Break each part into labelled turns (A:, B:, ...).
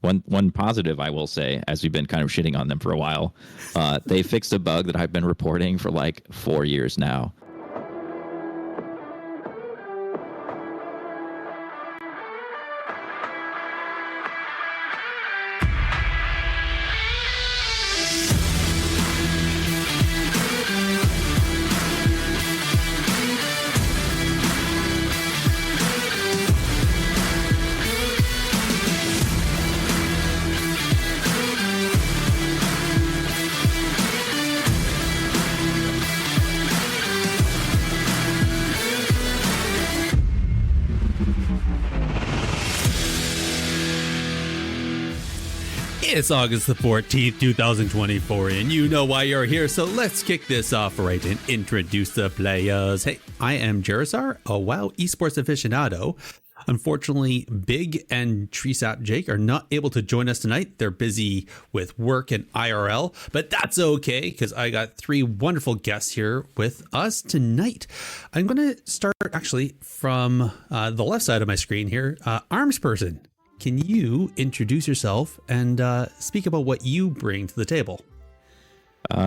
A: one positive I will say, as we've been kind of shitting on them for a while, they fixed a bug that I've been reporting for like 4 years now.
B: It's August the 14th, 2024, and you know why you're here, so let's kick this off right and introduce the players. Hey, I am Jarazar, a WoW esports aficionado. Unfortunately, Big and Treesap Jake are not able to join us tonight. They're busy with work and IRL, but that's okay because I got three wonderful guests here with us tonight. I'm going to start actually from the left side of my screen here. Arms Person, can you introduce yourself and speak about what you bring to the table?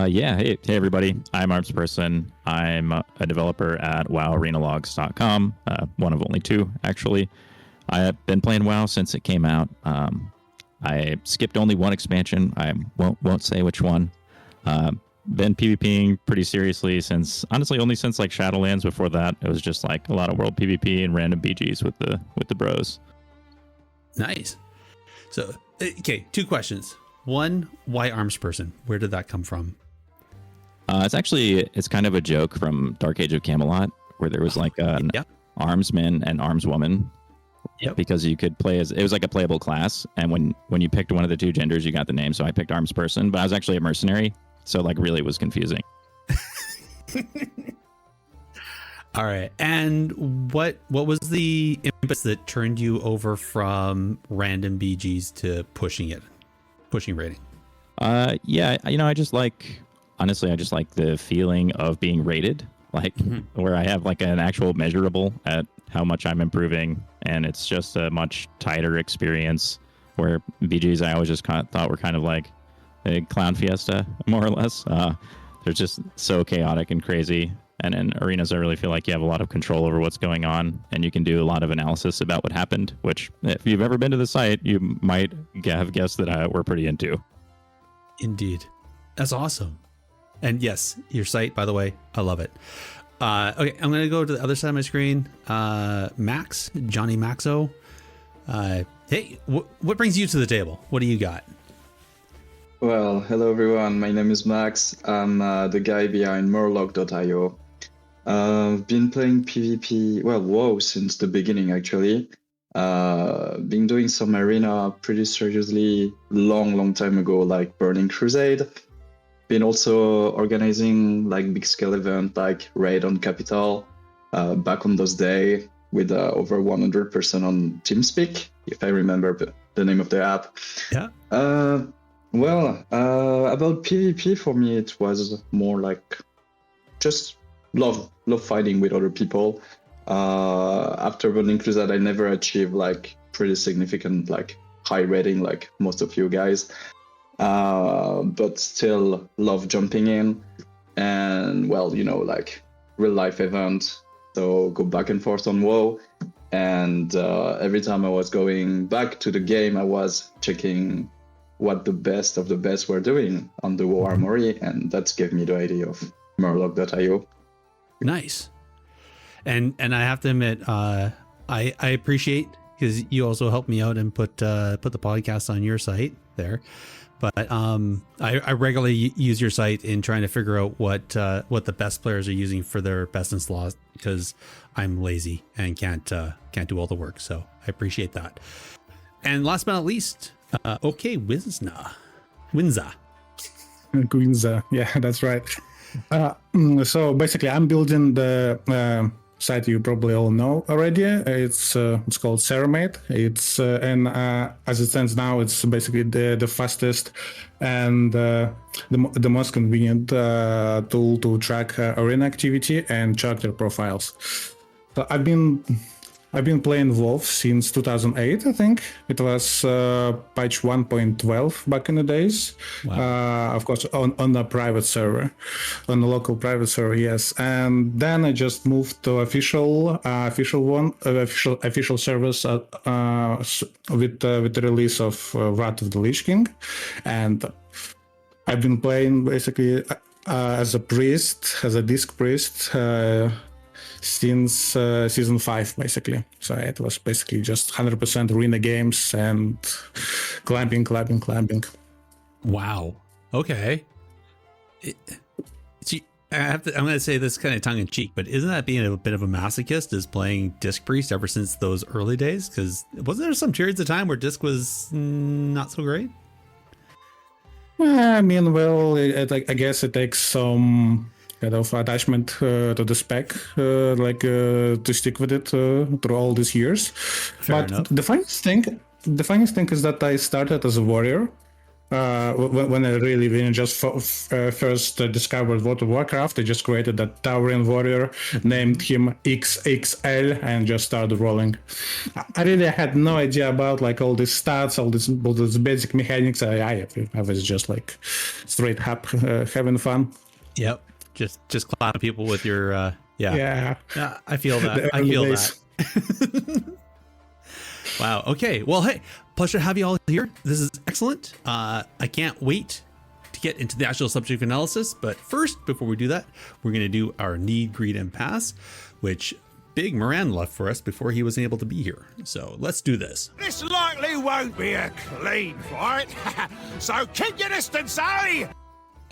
A: Yeah. Hey, everybody. I'm Arms Person. I'm a developer at WoWArenaLogs.com. One of only two, actually. I've been playing WoW since it came out. I skipped only one expansion. I won't say which one. Been PvPing pretty seriously only since like Shadowlands. Before that, it was just like a lot of world PvP and random BGs with the bros.
B: Nice. So, okay, two questions. One, why Arms Person? Where did that come from?
A: It's kind of a joke from Dark Age of Camelot, where there was like an armsman and armswoman. Yep. Because you could play it was like a playable class, and when you picked one of the two genders, you got the name. So I picked Arms Person, but I was actually a mercenary, so like really it was confusing.
B: All right. And what was the impetus that turned you over from random BGs to pushing rating?
A: Yeah, I just like the feeling of being rated, like where I have like an actual measurable at how much I'm improving, and it's just a much tighter experience. Where BGs I always just thought were kind of like a clown fiesta, more or less. They're just so chaotic and crazy. And in arenas, I really feel like you have a lot of control over what's going on, and you can do a lot of analysis about what happened, which if you've ever been to the site, you might have guessed that we're pretty into.
B: Indeed. That's awesome. And yes, your site, by the way, I love it. Okay, I'm going to go to the other side of my screen. Max, Johnny Maxo. Hey, what brings you to the table? What do you got?
C: Well, hello everyone. My name is Max. I'm the guy behind Murloc.io. I've been playing PvP, WoW since the beginning actually. Been doing some arena pretty seriously long time ago, like Burning Crusade. Been also organizing like big scale event like Raid on Capital back on those days with over 100% on TeamSpeak, if I remember the name of the app.
B: Yeah.
C: About PvP for me, it was more like just love fighting with other people. After Burning Crusade, I never achieved like pretty significant like high rating like most of you guys, but still love jumping in and like real life event. So go back and forth on WoW, and every time I was going back to the game, I was checking what the best of the best were doing on the WoW Armory, and that gave me the idea of Murloc.io.
B: Nice. And I have to admit, I appreciate, because you also helped me out and put the podcast on your site there. But I regularly use your site in trying to figure out what the best players are using for their best in slots, because I'm lazy and can't do all the work. So I appreciate that. And last but not least, okay, Winza.
D: Gwinza, yeah, that's right. So basically, I'm building the site you probably all know already. It's called Ceramate. It's and as it stands now, it's basically the fastest and the most convenient tool to track arena activity and character profiles. So I've been I've been playing WoW since 2008, I think. It was patch 1.12 back in the days.
B: Wow.
D: Of course, on a private server, on a local private server, yes. And then I just moved to official servers with the release of Wrath of the Lich King, and I've been playing basically as a priest, as a disc priest. Since season 5, basically. So it was basically just 100% arena games and climbing.
B: Wow. Okay. I'm going to say this kind of tongue in cheek, but isn't that being a bit of a masochist, is playing Disc Priest ever since those early days? Because wasn't there some periods of time where Disc was not so great?
D: I mean, well, I guess it takes some kind of attachment to the spec, to stick with it through all these years.
B: Fair enough.
D: The funniest thing is that I started as a warrior. When I really just first discovered World of Warcraft, I just created that towering warrior, named him XXL, and just started rolling. I really had no idea about like all these stats, all these basic mechanics. I was just like straight up having fun.
B: Yep. Just clapping people with your
D: Yeah.
B: I feel that. I feel that. Wow. Okay. Well, hey, pleasure to have you all here. This is excellent. I can't wait to get into the actual subject analysis. But first, before we do that, we're going to do our need, greed, and pass, which Big Moran left for us before he was able to be here. So let's do this.
E: This likely won't be a clean fight, so keep your distance, eh?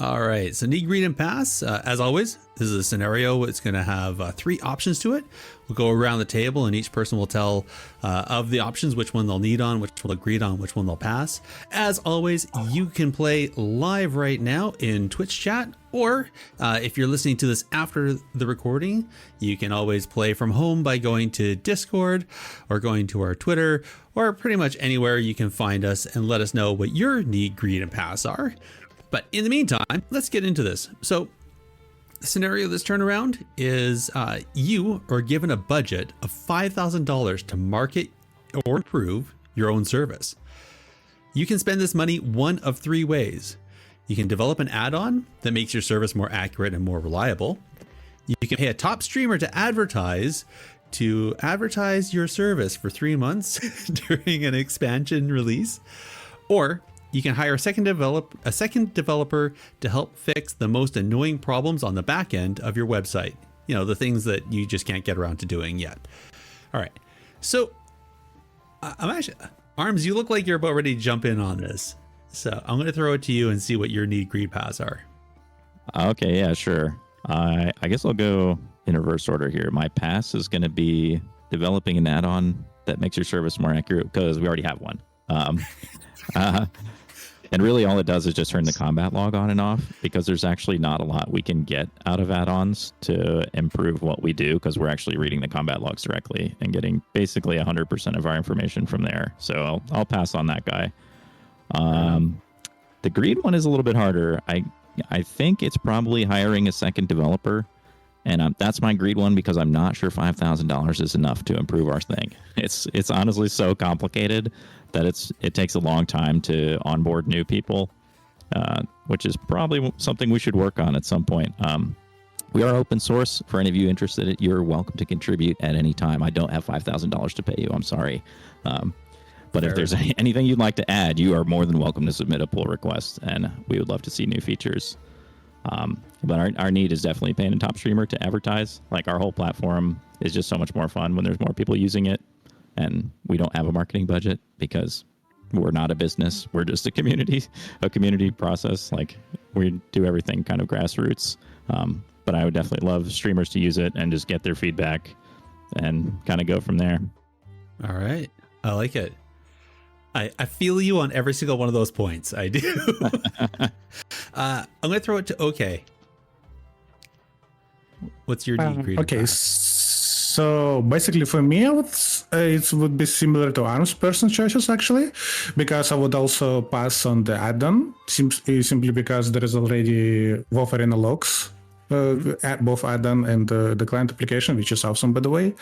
B: All right, so need, greed, and pass. As always, this is a scenario. It's going to have 3 options to it. We'll go around the table, and each person will tell of the options which one they'll need on, which one they'll greed on, which one they'll pass. As always, you can play live right now in Twitch chat, or if you're listening to this after the recording, you can always play from home by going to Discord or going to our Twitter, or pretty much anywhere you can find us and let us know what your need, greed, and pass are. But in the meantime, let's get into this. So the scenario this turnaround is you are given a budget of $5,000 to market or improve your own service. You can spend this money one of 3 ways. You can develop an add-on that makes your service more accurate and more reliable. You can pay a top streamer to advertise your service for 3 months during an expansion release. Or you can hire a second developer to help fix the most annoying problems on the back end of your website. You know, the things that you just can't get around to doing yet. All right. So I'm actually, Arms, you look like you're about ready to jump in on this. So I'm going to throw it to you and see what your need, greed, pass are.
A: Okay, yeah, sure. I guess I'll go in reverse order here. My pass is going to be developing an add-on that makes your service more accurate, because we already have one. And really all it does is just turn the combat log on and off, because there's actually not a lot we can get out of add-ons to improve what we do, because we're actually reading the combat logs directly and getting basically 100% of our information from there. So I'll pass on that guy. The greed one is a little bit harder. I think it's probably hiring a second developer, and that's my greed one, because I'm not sure $5,000 is enough to improve our thing. It's honestly so complicated that it takes a long time to onboard new people, which is probably something we should work on at some point. We are open source. For any of you interested, you're welcome to contribute at any time. I don't have $5,000 to pay you. I'm sorry. But if there's anything you'd like to add, you are more than welcome to submit a pull request, and we would love to see new features. But our need is definitely paying a top streamer to advertise. Like, our whole platform is just so much more fun when there's more people using it, and we don't have a marketing budget because we're not a business. We're just a community process. Like, we do everything kind of grassroots. But I would definitely love streamers to use it and just get their feedback and kind of go from there.
B: All right. I like it. I feel you on every single one of those points. I do. I'm going to throw it to OK. What's your need, greed?
D: Okay, so basically for me, it would be similar to Arm's person choices, actually, because I would also pass on the add-on, simply because there is already WoW Arena logs both add-on and the client application, which is awesome, by the way.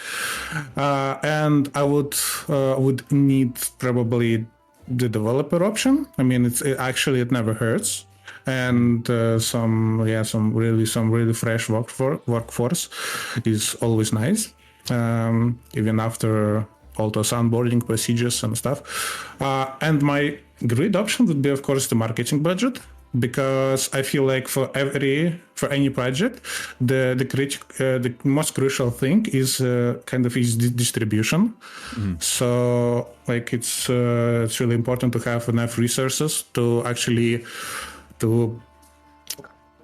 D: And I would need probably the developer option. I mean, it never hurts. And some really fresh workforce is always nice, even after all those onboarding procedures and stuff. And my great option would be, of course, the marketing budget, because I feel like for any project, the most crucial thing is distribution. So like it's really important to have enough resources to actually to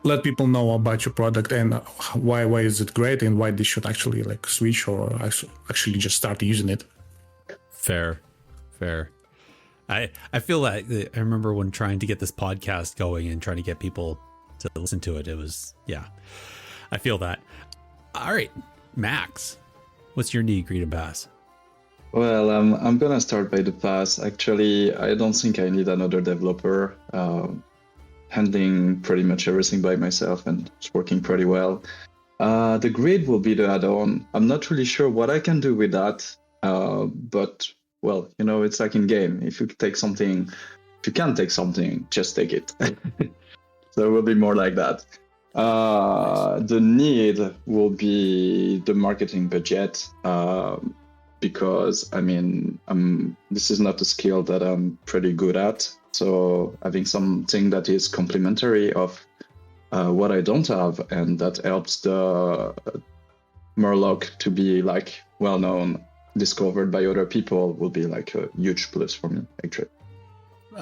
D: let people know about your product and why is it great and why they should actually like switch or actually just start using it.
B: Fair. I feel like I remember when trying to get this podcast going and trying to get people to listen to it. It was, I feel that. All right, Max, what's your need, greet, and pass?
C: Well, I'm gonna start by the pass. Actually, I don't think I need another developer. Handling pretty much everything by myself, and it's working pretty well. The grid will be the add-on. I'm not really sure what I can do with that, but well, it's like in game. If you can't take something, just take it. So it will be more like that. The need will be the marketing budget, because I mean, this is not a skill that I'm pretty good at. So having something that is complementary of what I don't have, and that helps the Murloc to be like well-known, discovered by other people, will be like a huge plus for me, actually.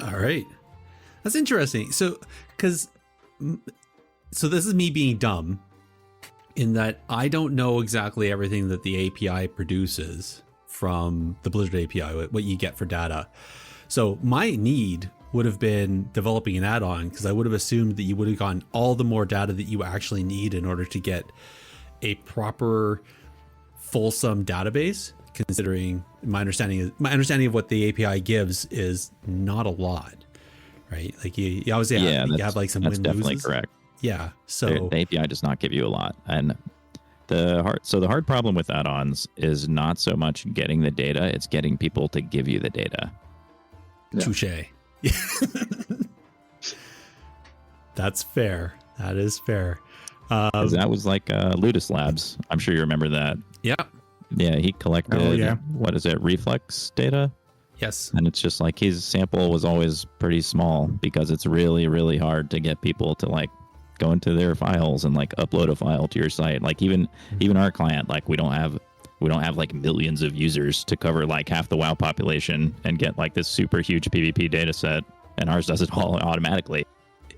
B: All right. That's interesting. So this is me being dumb in that I don't know exactly everything that the API produces from the Blizzard API, what you get for data. So my need would have been developing an add-on, because I would have assumed that you would have gotten all the more data that you actually need in order to get a proper fulsome database, considering my understanding of what the API gives is not a lot, right? Like you obviously have like some
A: that's definitely
B: loses.
A: Correct.
B: Yeah. So
A: the API does not give you a lot. And the hard problem with add-ons is not so much getting the data, it's getting people to give you the data.
B: Touche. That's fair. That is fair.
A: That was like Ludus Labs. I'm sure you remember that.
B: Yeah.
A: Yeah, he collected, what is it, reflex data?
B: Yes.
A: And it's just like his sample was always pretty small, because it's really, really hard to get people to like go into their files and like upload a file to your site. Like even our client, like we don't have like millions of users to cover like half the WoW population and get like this super huge PvP data set, and ours does it all automatically.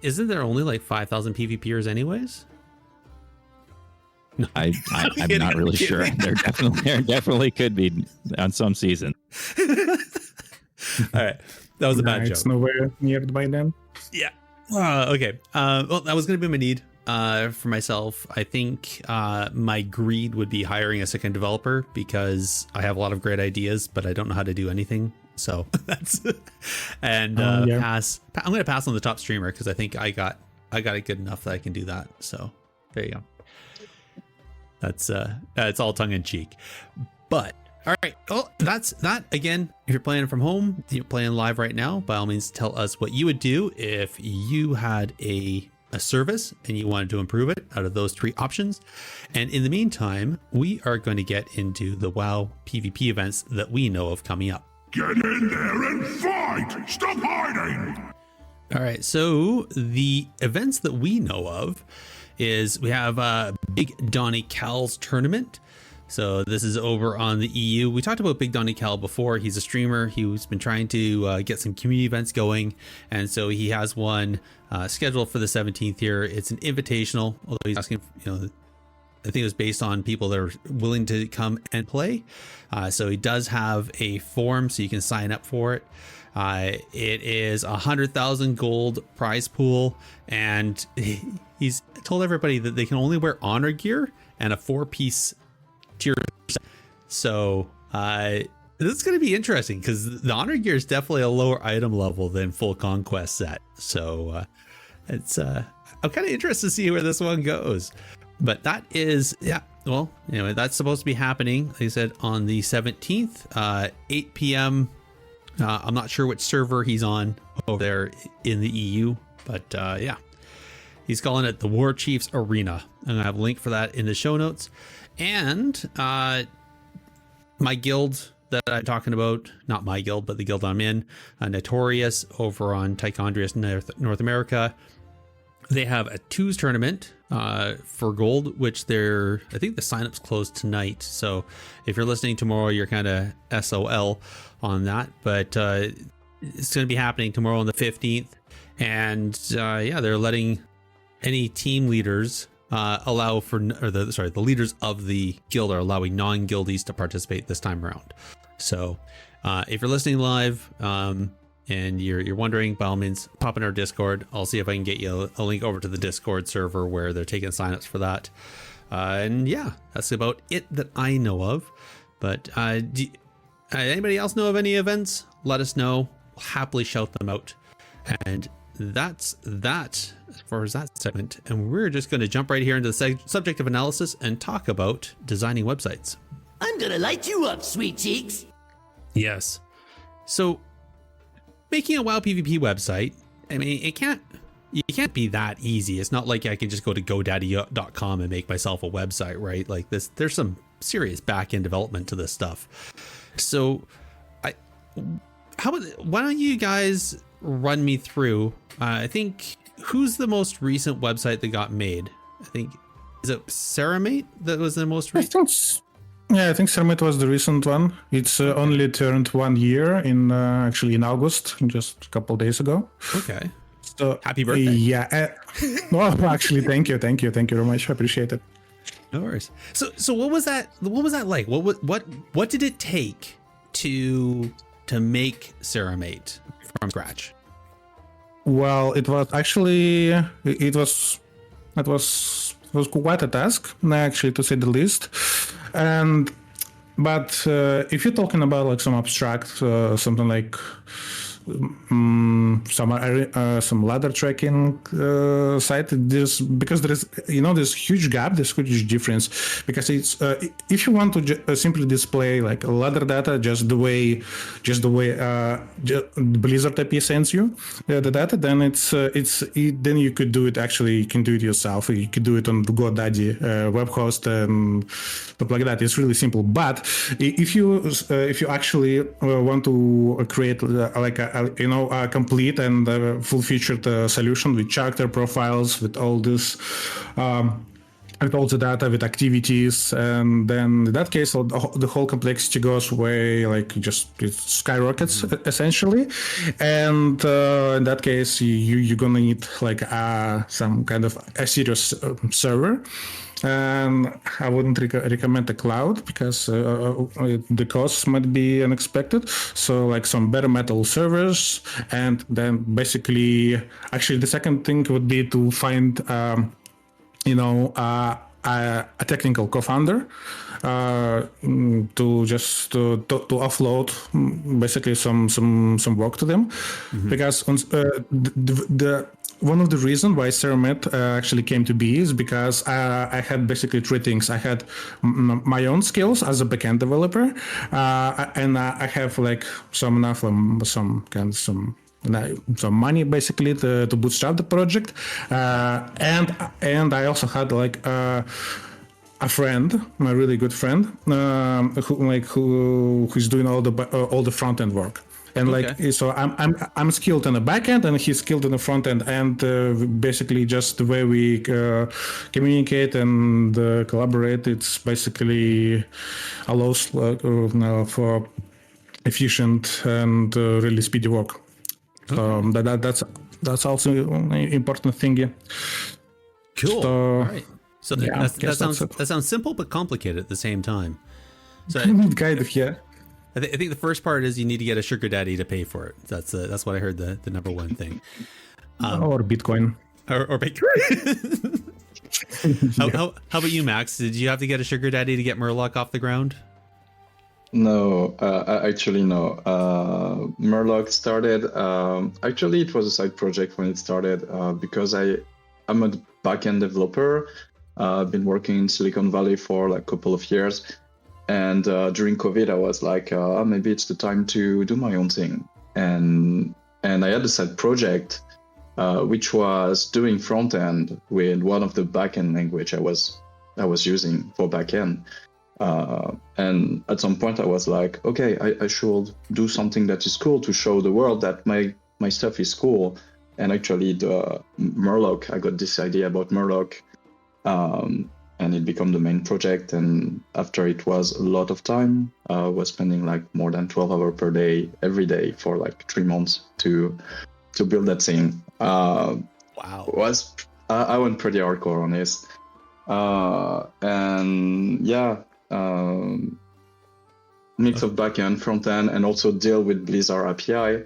B: Isn't there only like 5,000 PvPers anyways? No.
A: I'm not really sure. There definitely could be on some season.
B: All right, that was a bad joke.
D: It's nowhere near by them.
B: Yeah. Okay. Well, that was going to be my need for myself. I think my greed would be hiring a second developer, because I have a lot of great ideas, but I don't know how to do anything. So that's and pass. I'm going to pass on the top streamer, because I think I got it good enough that I can do that. So there you go. That's it's all tongue in cheek, but all right. Well, that's that. Again, if you're playing from home, you're playing live right now, by all means, tell us what you would do if you had a service and you wanted to improve it out of those three options. And in the meantime, we are going to get into the WoW PvP events that we know of coming up.
E: Get in there and fight! Stop hiding!
B: All right. So the events that we know of is we have Big Donny Cal's tournament. So this is over on the EU. We talked about Big Donny Cal before. He's a streamer. He's been trying to get some community events going, and so he has one scheduled for the 17th here. It's an invitational, although he's asking, I think it was based on people that are willing to come and play. So he does have a form, so you can sign up for it. It is 100,000 gold prize pool, and he's told everybody that they can only wear honor gear and a 4-piece tier set. So this is going to be interesting, because the honor gear is definitely a lower item level than full conquest set. So it's I'm kind of interested to see where this one goes. But that is, yeah, well, anyway, that's supposed to be happening, like I said, on the 17th, 8 p.m. I'm not sure which server he's on over there in the EU, but yeah, he's calling it the War Chiefs Arena. I'm going to have a link for that in the show notes. And my guild that I'm talking about, not my guild, but the guild I'm in, Notoriøus over on Technicallypvp North America. They have a twos tournament for gold, which I think the signups closed tonight. So if you're listening tomorrow, you're kind of SOL on that. But it's going to be happening tomorrow on the 15th. And yeah, they're letting any team leaders the leaders of the guild are allowing non-guildies to participate this time around. So if you're listening live, and you're wondering, by all means, pop in our Discord. I'll see if I can get you a link over to the Discord server where they're taking signups for that. And yeah, that's about it that I know of. But anybody else know of any events? Let us know. We'll happily shout them out. And that's that as far as that segment. And we're just going to jump right here into the subject of analysis and talk about designing websites.
F: I'm gonna light you up, sweet cheeks.
B: Yes. So making a WoW PvP website, I mean, you can't be that easy. It's not like I can just go to GoDaddy.com and make myself a website, right? Like this, there's some serious back-end development to this stuff. So why don't you guys run me through, I think, who's the most recent website that got made? I think, is it Ceramate that was the most recent?
D: I think Ceramate was the recent one. It's only turned 1 year actually in August, just a couple of days ago.
B: Okay.
D: So
B: happy birthday.
D: Yeah. Well, actually, thank you very much. I appreciate it.
B: No worries. So what was that like? What did it take to make Ceramate from scratch?
D: Well, it was actually it was quite a task, actually, to say the least. But if you're talking about like some abstract, something like some ladder tracking site, there's this huge gap, this huge difference, because it's if you want to simply display like ladder data just the way Blizzard API sends you the data, then then you could do it. Actually, you can do it yourself. You could do it on GoDaddy web host and stuff like that. It's really simple. But if you actually want to create a complete and full-featured solution with character profiles, with all this, with all the data, with activities, and then in that case, the whole complexity goes way, like it skyrockets essentially. And in that case, you're gonna need like some kind of a serious server. And I wouldn't recommend the cloud because the costs might be unexpected. So like some bare metal servers, and then basically, actually the second thing would be to find, a technical co-founder to offload basically some work to them, because one of the reasons why Ceramate actually came to be is because I had basically three things. I had my own skills as a backend developer, and I have like some money basically to bootstrap the project, and I also had like a friend, my really good friend, who's doing all the front end work. And
B: okay.
D: So I'm skilled in the back end, and he's skilled in the front end, and basically just the way we communicate and collaborate, it's basically allows for efficient and really speedy work. Okay. So that's also an important thing. Yeah.
B: Cool.
D: So,
B: all right. So
D: yeah,
B: that sounds simple but complicated at the same time. So
D: kind of, yeah.
B: I think the first part is you need to get a sugar daddy to pay for it. That's what I heard the number one thing.
D: Or Bitcoin.
B: Or Bitcoin. How about you, Max? Did you have to get a sugar daddy to get Murloc off the ground?
C: No, actually no. Murloc started. Actually, it was a side project when it started because I'm a backend developer. I've been working in Silicon Valley for like a couple of years, and during COVID, I was like, maybe it's the time to do my own thing. And I had a side project which was doing front end with one of the backend language I was using for backend. And at some point I was like, okay, I should do something that is cool to show the world that my stuff is cool. And actually the Murloc, I got this idea about Murloc, and it became the main project. And after it was a lot of time, I was spending like more than 12 hours per day, every day for like 3 months to build that thing.
B: Wow.
C: I went pretty hardcore on this. And yeah, mix of backend, front end, and also deal with Blizzard API,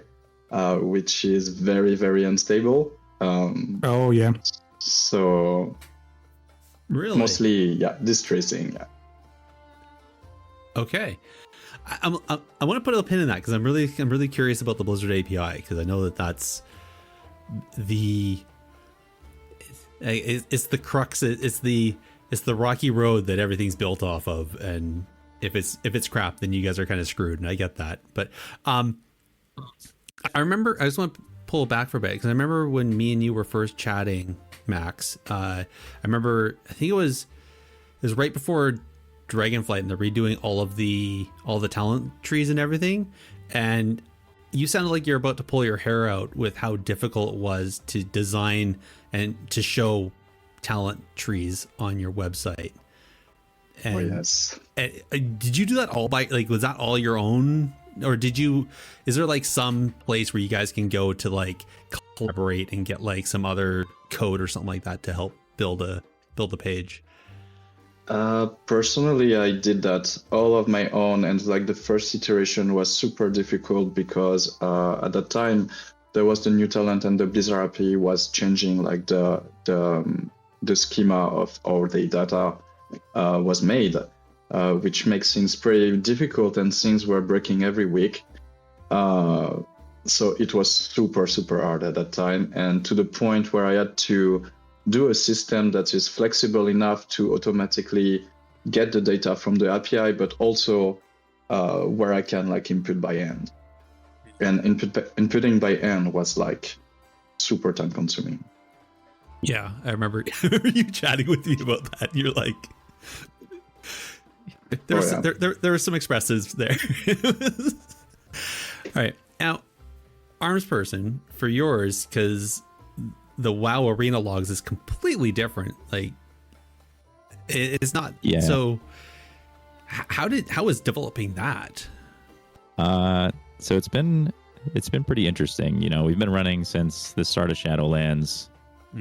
C: which is very, very unstable.
D: Oh yeah.
C: So
B: Really?
C: mostly, yeah, distressing. Yeah.
B: Okay. I want to put a pin in that because I'm really curious about the Blizzard API because I know that's it's the crux. It's the rocky road that everything's built off of, and if it's crap, then you guys are kind of screwed, and I get that. But I remember, I just want to pull back for a bit because I remember when me and you were first chatting, Max. I remember, I think it was right before Dragonflight and they're redoing all the talent trees and everything, and you sounded like you're about to pull your hair out with how difficult it was to design and to show talent trees on your website. And,
C: Oh, yes.
B: did you do that all by, like, was that all your own, or is there like some place where you guys can go to like collaborate and get like some other code or something like that to help build a page?
C: Personally, I did that all of my own, and like the first iteration was super difficult because at that time there was the new talent and the Blizzard API was changing like the schema of all the data was made, which makes things pretty difficult, and things were breaking every week. So it was super hard at that time, and to the point where I had to do a system that is flexible enough to automatically get the data from the API, but also where I can like input by hand. And inputting by hand was like super time consuming.
B: Yeah, I remember you chatting with me about that. You're like, there were some expressives there. All right, now, Arms Person, for yours, because the WoW arena logs is completely different. Like, it's not.
A: Yeah.
B: So how was developing that?
A: So it's been pretty interesting. You know, we've been running since the start of Shadowlands,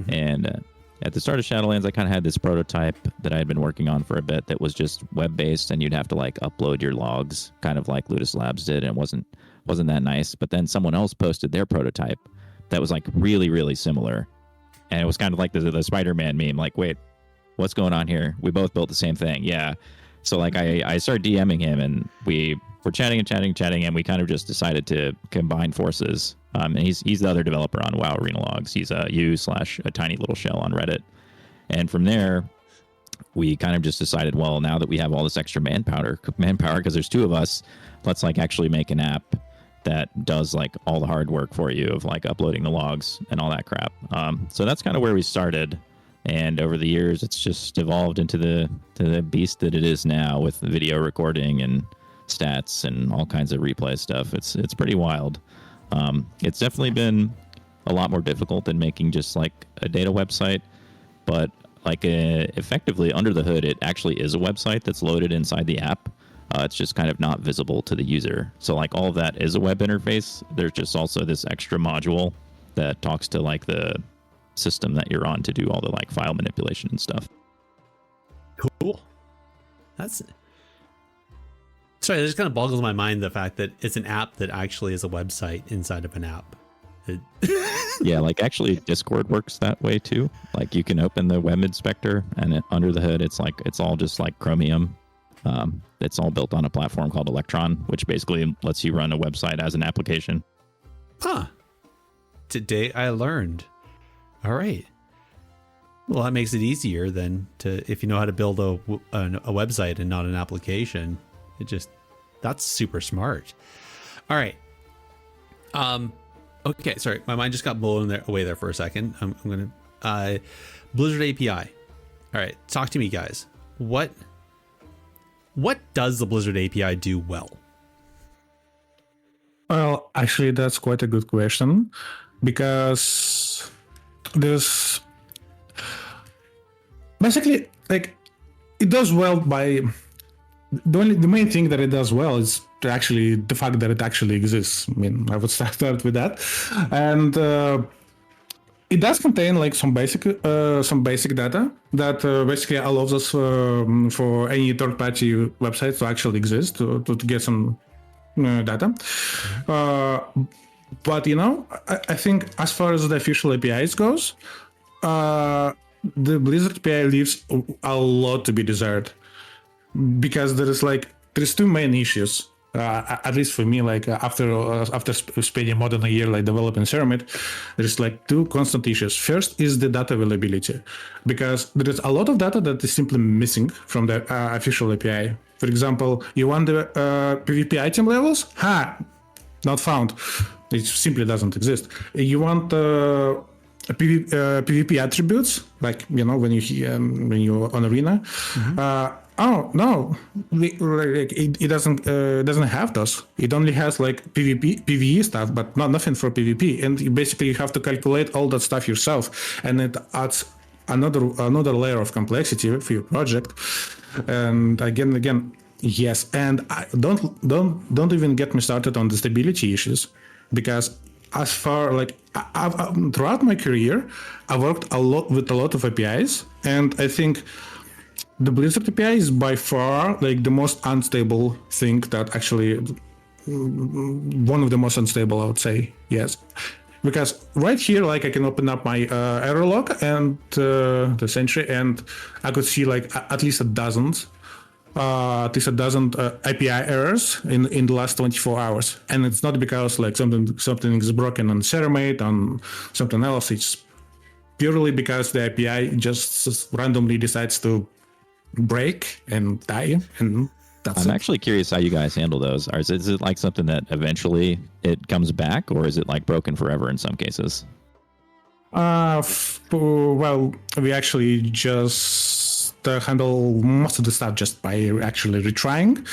A: and at the start of Shadowlands, I kind of had this prototype that I had been working on for a bit that was just web-based, and you'd have to like upload your logs, kind of like Ludus Labs did, and it wasn't that nice. But then someone else posted their prototype that was like really similar, and it was kind of like the Spider-Man meme. Like, wait, what's going on here? We both built the same thing. Yeah. So like I started DMing him, and we were chatting, and we kind of just decided to combine forces. And he's the other developer on WoW Arena Logs. He's a u/a tiny little shell on Reddit. And from there, we kind of just decided, well, now that we have all this extra manpower, because there's two of us, let's like actually make an app that does like all the hard work for you of like uploading the logs and all that crap. So that's kind of where we started. And over the years, it's just evolved into the beast that it is now, with video recording and stats and all kinds of replay stuff. It's pretty wild. It's definitely been a lot more difficult than making just like a data website, but like effectively under the hood, it actually is a website that's loaded inside the app. It's just kind of not visible to the user. So like all of that is a web interface. There's just also this extra module that talks to like the system that you're on to do all the like file manipulation and stuff.
B: Cool. That's sorry, it just kind of boggles my mind, the fact that it's an app that actually is a website inside of an app.
A: Yeah, like actually Discord works that way too. Like you can open the web inspector, and under the hood it's all just like Chromium, It's all built on a platform called Electron, which basically lets you run a website as an application.
B: Huh. Today I learned. All right. Well, that makes it easier than if you know how to build a website and not an application. That's super smart. All right. Okay, sorry, my mind just got blown away there for a second. I'm gonna Blizzard API. All right, talk to me, guys. What does the Blizzard API do well?
D: Well, actually, that's quite a good question, because there's basically like it does well by the main thing that it does well is actually the fact that it actually exists. I mean, I would start with that, and it does contain like some basic data that basically allows us for any third-party websites to actually exist to get some data. But I think as far as the official APIs goes, the Blizzard API leaves a lot to be desired, because there's two main issues. At least for me, like after spending more than a year like developing Ceramate, there's like two constant issues. First is the data availability, because there is a lot of data that is simply missing from the official API. For example, you want the PvP item levels? Not found. It simply doesn't exist. You want PvP attributes, like when you're on Arena. Mm-hmm. Oh no! It doesn't have those. It only has like PvE stuff, but nothing for PvP. And basically, you have to calculate all that stuff yourself, and it adds another layer of complexity for your project. And again, yes. And don't even get me started on the stability issues, because as far like throughout my career, I worked a lot with a lot of APIs, and I think the Blizzard API is by far like the most unstable thing that actually, one of the most unstable, I would say, yes. Because right here, like I can open up my error log and the Sentry, and I could see like at least a dozen API errors in the last 24 hours. And it's not because like something is broken on Ceramate, on something else. It's purely because the API just randomly decides to break and die, and that's
A: I'm actually curious how you guys handle those. Is it like something that eventually it comes back, or is it like broken forever in some cases?
D: Well, we actually just handle most of the stuff just by actually retrying,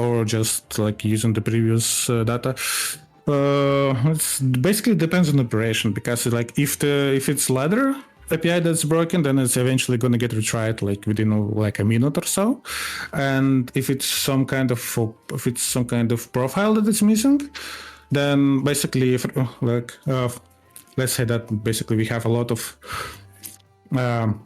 D: or just like using the previous data. It basically depends on operation, because like if it's ladder API that's broken, then it's eventually going to get retried like within like a minute or so. And if it's some kind of profile that is missing, then basically let's say that basically we have a lot of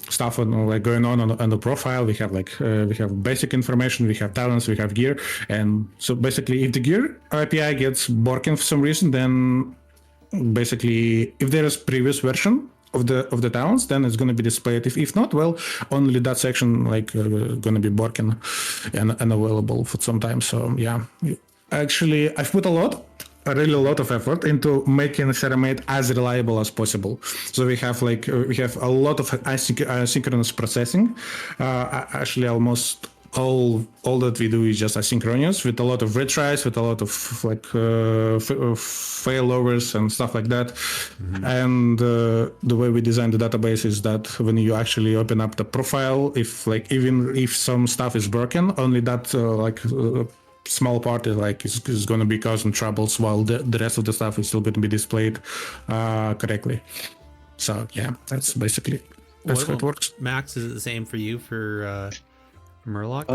D: stuff like going on the profile. We have basic information, we have talents, we have gear, and so basically if the gear API gets broken for some reason, then basically if there is previous version of the talents, then it's going to be displayed. If not, well, only that section like going to be broken and unavailable for some time. So yeah, actually I've put a really lot of effort into making Ceramate as reliable as possible. So we have a lot of asynchronous processing. Actually, almost all that we do is just asynchronous, with a lot of retries, with a lot of failovers and stuff like that. Mm-hmm. And the way we design the database is that when you actually open up the profile, even if some stuff is broken, only that small part is going to be causing troubles, while the rest of the stuff is still going to be displayed correctly. So yeah, that's basically how it works.
B: Max, is it the same for you for Murloc?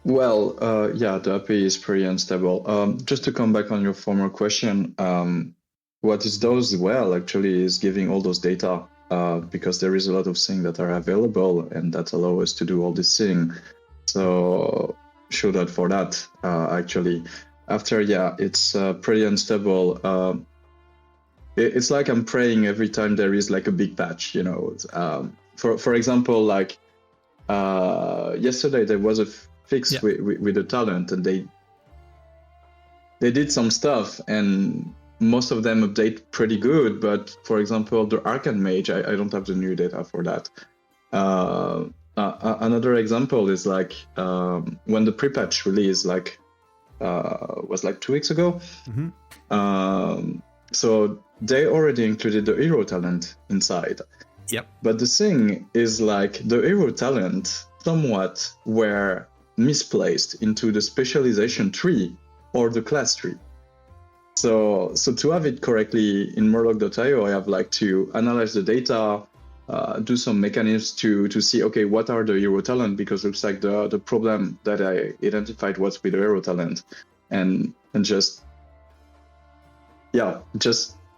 C: Yeah, the API is pretty unstable. Just to come back on your former question, what it does well actually is giving all those data, because there is a lot of things that are available and that allow us to do all this thing. So show that for that, actually. After, yeah, it's pretty unstable. It's like I'm praying every time there is like a big patch, For example, like yesterday there was a fix with the talent, and they did some stuff, and most of them update pretty good. But for example, the Arcane Mage, I don't have the new data for that. Another example is like when the pre-patch release was like 2 weeks ago. So they already included the hero talent inside.
B: Yep.
C: But the thing is, like, the hero talent somewhat were misplaced into the specialization tree or the class tree. So to have it correctly in Murloc.io, I have like to analyze the data, do some mechanisms to see, okay, what are the hero talent? Because it looks like the problem that I identified was with the hero talent, and just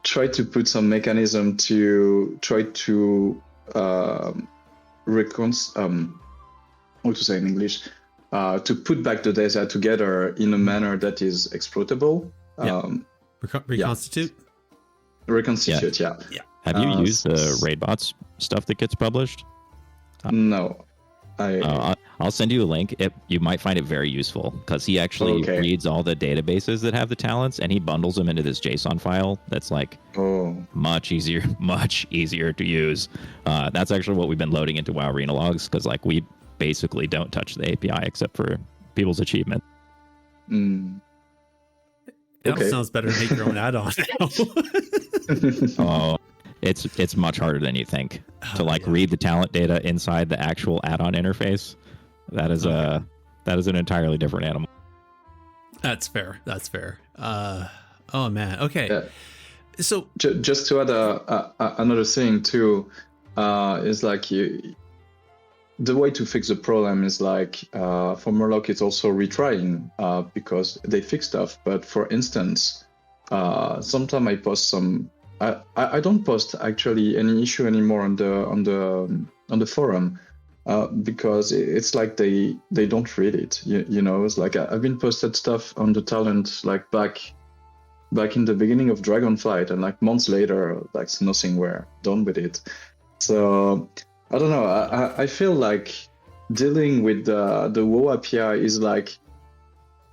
C: try to put some mechanism to try to how to say in English, to put back the data together in a manner that is exploitable.
B: Reconstitute?
C: Reconstitute, yeah.
A: Have you used the RaidBots stuff that gets published?
C: No.
A: I'll send you a link. You might find it very useful because he actually reads all the databases that have the talents and he bundles them into this JSON file that's like much easier to use. That's actually what we've been loading into WoW Arena logs because like we basically don't touch the API except for people's achievement.
B: It all sounds better to make your own add-on now.
A: It's much harder than you think to read the talent data inside the actual add-on interface. That is an entirely different animal.
B: That's fair. Oh man. Okay.
C: Yeah.
B: So
C: just to add another thing too, is like the way to fix the problem is like for Murloc it's also retrying because they fix stuff. But for instance, sometimes I post some. I don't post actually any issue anymore on the forum because it's like they don't read it. You know, it's like I've been posted stuff on the talent like back in the beginning of Dragonflight, and like months later, like nothing were done with it. So I don't know. I feel like dealing with the WoW API is like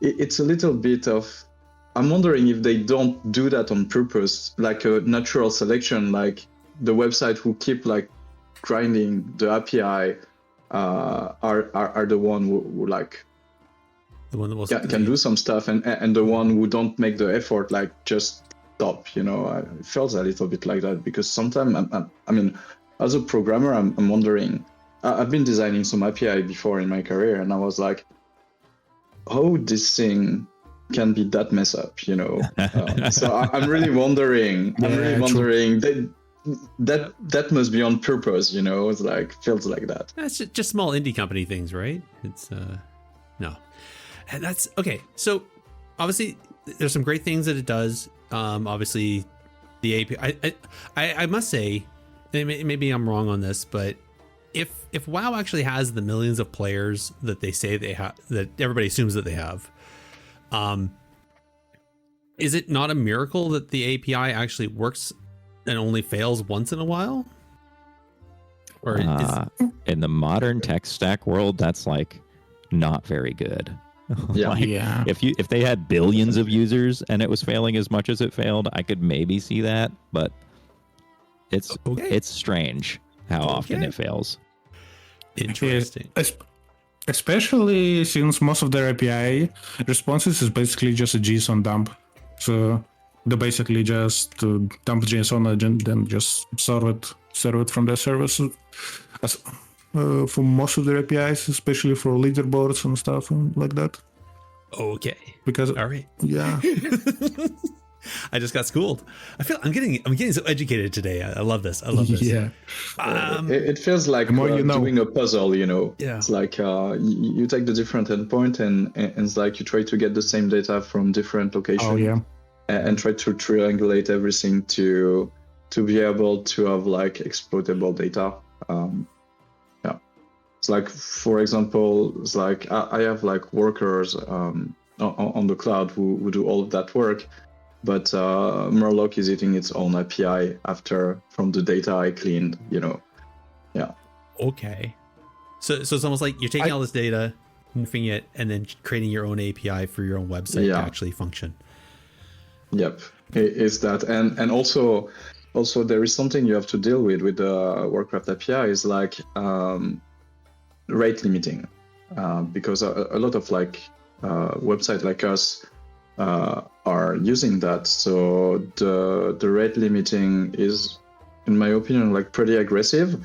C: it's a little bit of. I'm wondering if they don't do that on purpose, like a natural selection, like the website who keep like grinding the API are the one who like
B: the one that
C: can do some stuff, and the one who don't make the effort like just stop. You know, it feels a little bit like that because sometimes I mean, as a programmer, I'm wondering. I've been designing some API before in my career, and I was like, how this thing can be that mess up, you know. So I'm really wondering. That must be on purpose, you know. It's like feels like that.
B: That's just small indie company things, right? It's no, and that's okay. So obviously, there's some great things that it does. Obviously, the API. I must say, maybe I'm wrong on this, but if WoW actually has the millions of players that they say they have, that everybody assumes that they have. Is it not a miracle that the API actually works and only fails once in a while? Or
A: in the modern tech stack world, that's like not very good.
C: Yeah.
A: If they had billions of users and it was failing as much as it failed, I could maybe see that, but it's strange how often it fails.
B: Interesting.
D: Especially since most of their API responses is basically just a JSON dump. So they basically just dump JSON and then just serve it from their service. For most of their APIs, especially for leaderboards and stuff like that.
B: Okay.
D: Because
B: all right.
D: Yeah.
B: I just got schooled. I'm getting so educated today. I love this.
D: Yeah.
C: It feels like doing a puzzle, you know.
B: Yeah.
C: It's like you take the different endpoint and it's like you try to get the same data from different locations.
D: Oh, yeah.
C: And try to triangulate everything to be able to have like exploitable data. It's like, for example, it's like I have like workers on the cloud who do all of that work. But Murloc is eating its own API from the data I cleaned, you know. Yeah.
B: Okay. So it's almost like you're taking all this data, moving it, and then creating your own API for your own website to actually function.
C: Yep, it's that, and also there is something you have to deal with the Warcraft API is like rate limiting, because a lot of like websites like us are using that. So the rate limiting is, in my opinion, like pretty aggressive,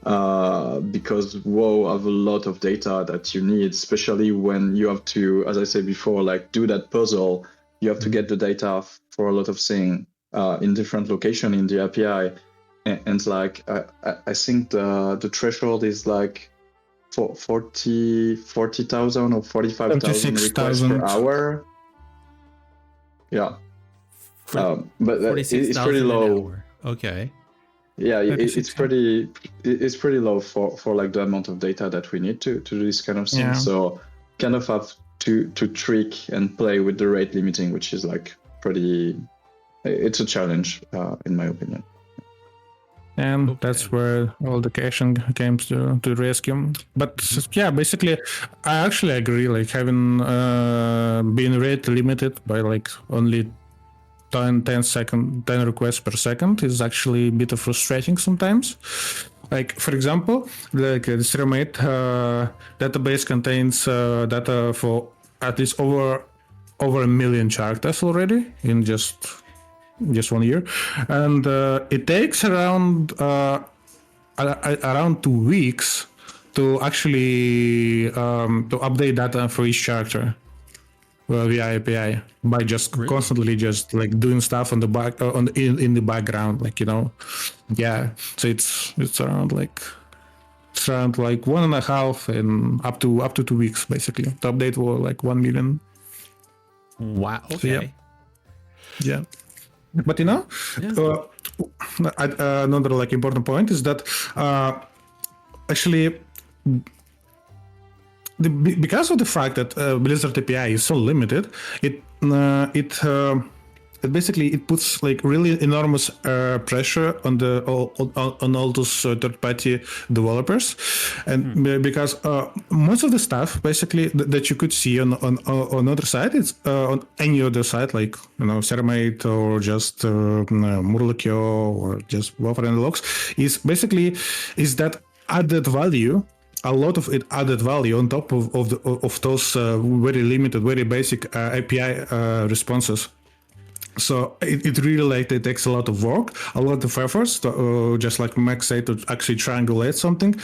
C: because WoW have a lot of data that you need, especially when you have to, as I said before, like do that puzzle. You have to get the data for a lot of things in different locations in the API, and like I think the threshold is like 40,000 or 45,000 requests per hour. Yeah, but it's pretty low.
B: Okay.
C: Yeah, it's pretty low for like the amount of data that we need to do this kind of thing.
D: Yeah.
C: So kind of have to trick and play with the rate limiting, which is like it's a challenge in my opinion.
D: And that's where all the caching came to rescue. But yeah, basically, I actually agree. Like having been rate limited by like only 10 requests per second is actually a bit of frustrating sometimes. Like for example, like the Ceramate database contains data for at least over 1 million characters already in just 1 year, and it takes around 2 weeks to actually to update data for each character via API by just constantly just like doing stuff on the back in the background, like, you know. Yeah, so it's around like 1.5 and up to 2 weeks basically to update for like 1 million.
B: Wow. Okay.
D: So, yeah. But you know, another like important point is that actually, because of the fact that Blizzard API is so limited, it basically puts like really enormous pressure on all those third-party developers, and because most of the stuff basically that you could see on other side, it's on any other site, like, you know, Ceramate or just Murloc or just Buffer and Logs, is that added value. A lot of it added value on top of those very limited, very basic API responses. So it really like it takes a lot of work, a lot of efforts to, just like Max said, to actually triangulate something,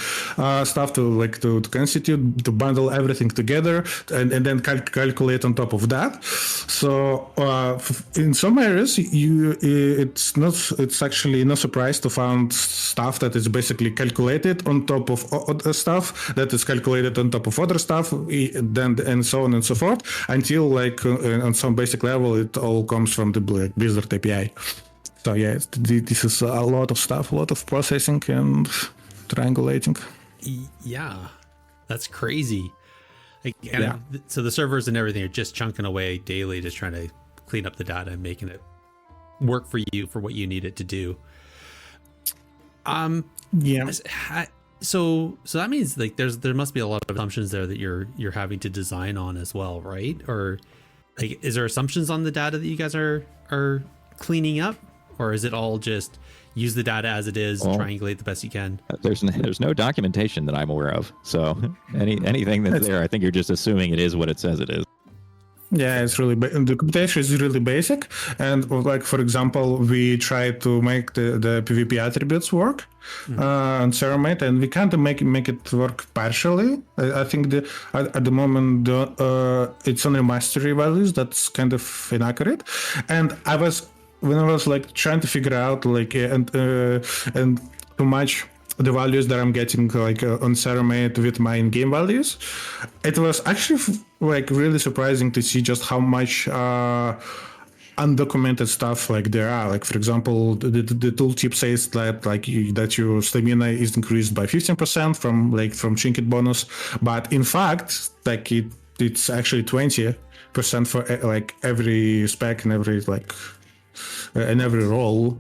D: stuff to constitute, to bundle everything together, and then calculate on top of that. So in some areas, it's actually no surprise to find stuff that is basically calculated on top of other stuff that is calculated on top of other stuff, then and so on and so forth, until like on some basic level, it all comes from the Blizzard API. So yeah, this is a lot of stuff, a lot of processing and triangulating.
B: Yeah, that's crazy. So the servers and everything are just chunking away daily, just trying to clean up the data and making it work for you for what you need it to do. So that means like there must be a lot of assumptions there that you're having to design on as well, right? Or like, is there assumptions on the data that you guys are cleaning up, or is it all just use the data as it is, triangulate the best you can?
A: There's no documentation that I'm aware of. So anything that's there, I think you're just assuming it is what it says it is.
D: Yeah, it's really the computation is really basic, and like for example, we try to make the PvP attributes work on Ceramate, and we can't make it work partially. I think at the moment it's only mastery values that's kind of inaccurate, and when I was like trying to figure out like and to match the values that I'm getting like on Ceramate with my in-game values, it was actually like really surprising to see just how much undocumented stuff like there are. Like for example, the tooltip says that your stamina is increased by 15% from trinket bonus, but in fact like it's actually 20% for like every spec and every like in every role.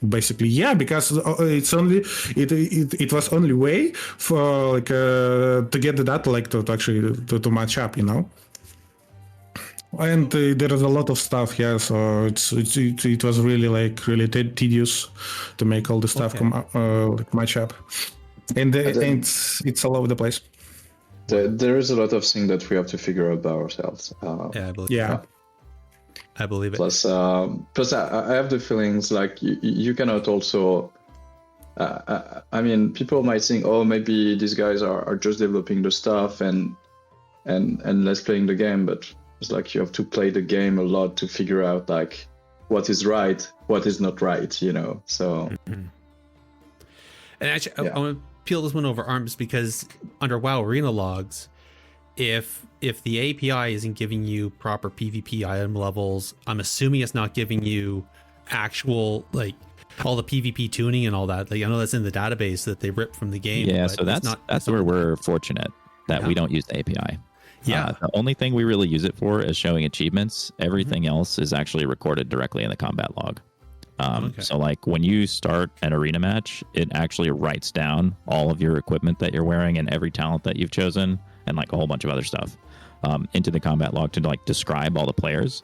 D: Basically, yeah, because it was only way for like to get the data, like to actually to match up, you know. And there is a lot of stuff, yeah. So it was really tedious to make all the stuff like match up, and it's all over the place.
C: There is a lot of things that we have to figure out by ourselves.
B: I believe it.
C: Plus, I have the feelings like you cannot also. I mean, people might think, oh, maybe these guys are just developing the stuff and less playing the game, but it's like you have to play the game a lot to figure out like what is right, what is not right, you know. So,
B: and actually, I want to peel this one over arms because under WoW Arena logs, if the API isn't giving you proper PvP item levels, I'm assuming it's not giving you actual like all the PvP tuning and all that. Like I know that's in the database that they ripped from the game.
A: Yeah, so that's where we're fortunate that we don't use the API.
B: Yeah.
A: The only thing we really use it for is showing achievements. Everything else is actually recorded directly in the combat log. So like when you start an arena match, it actually writes down all of your equipment that you're wearing and every talent that you've chosen and like a whole bunch of other stuff into the combat log to like describe all the players.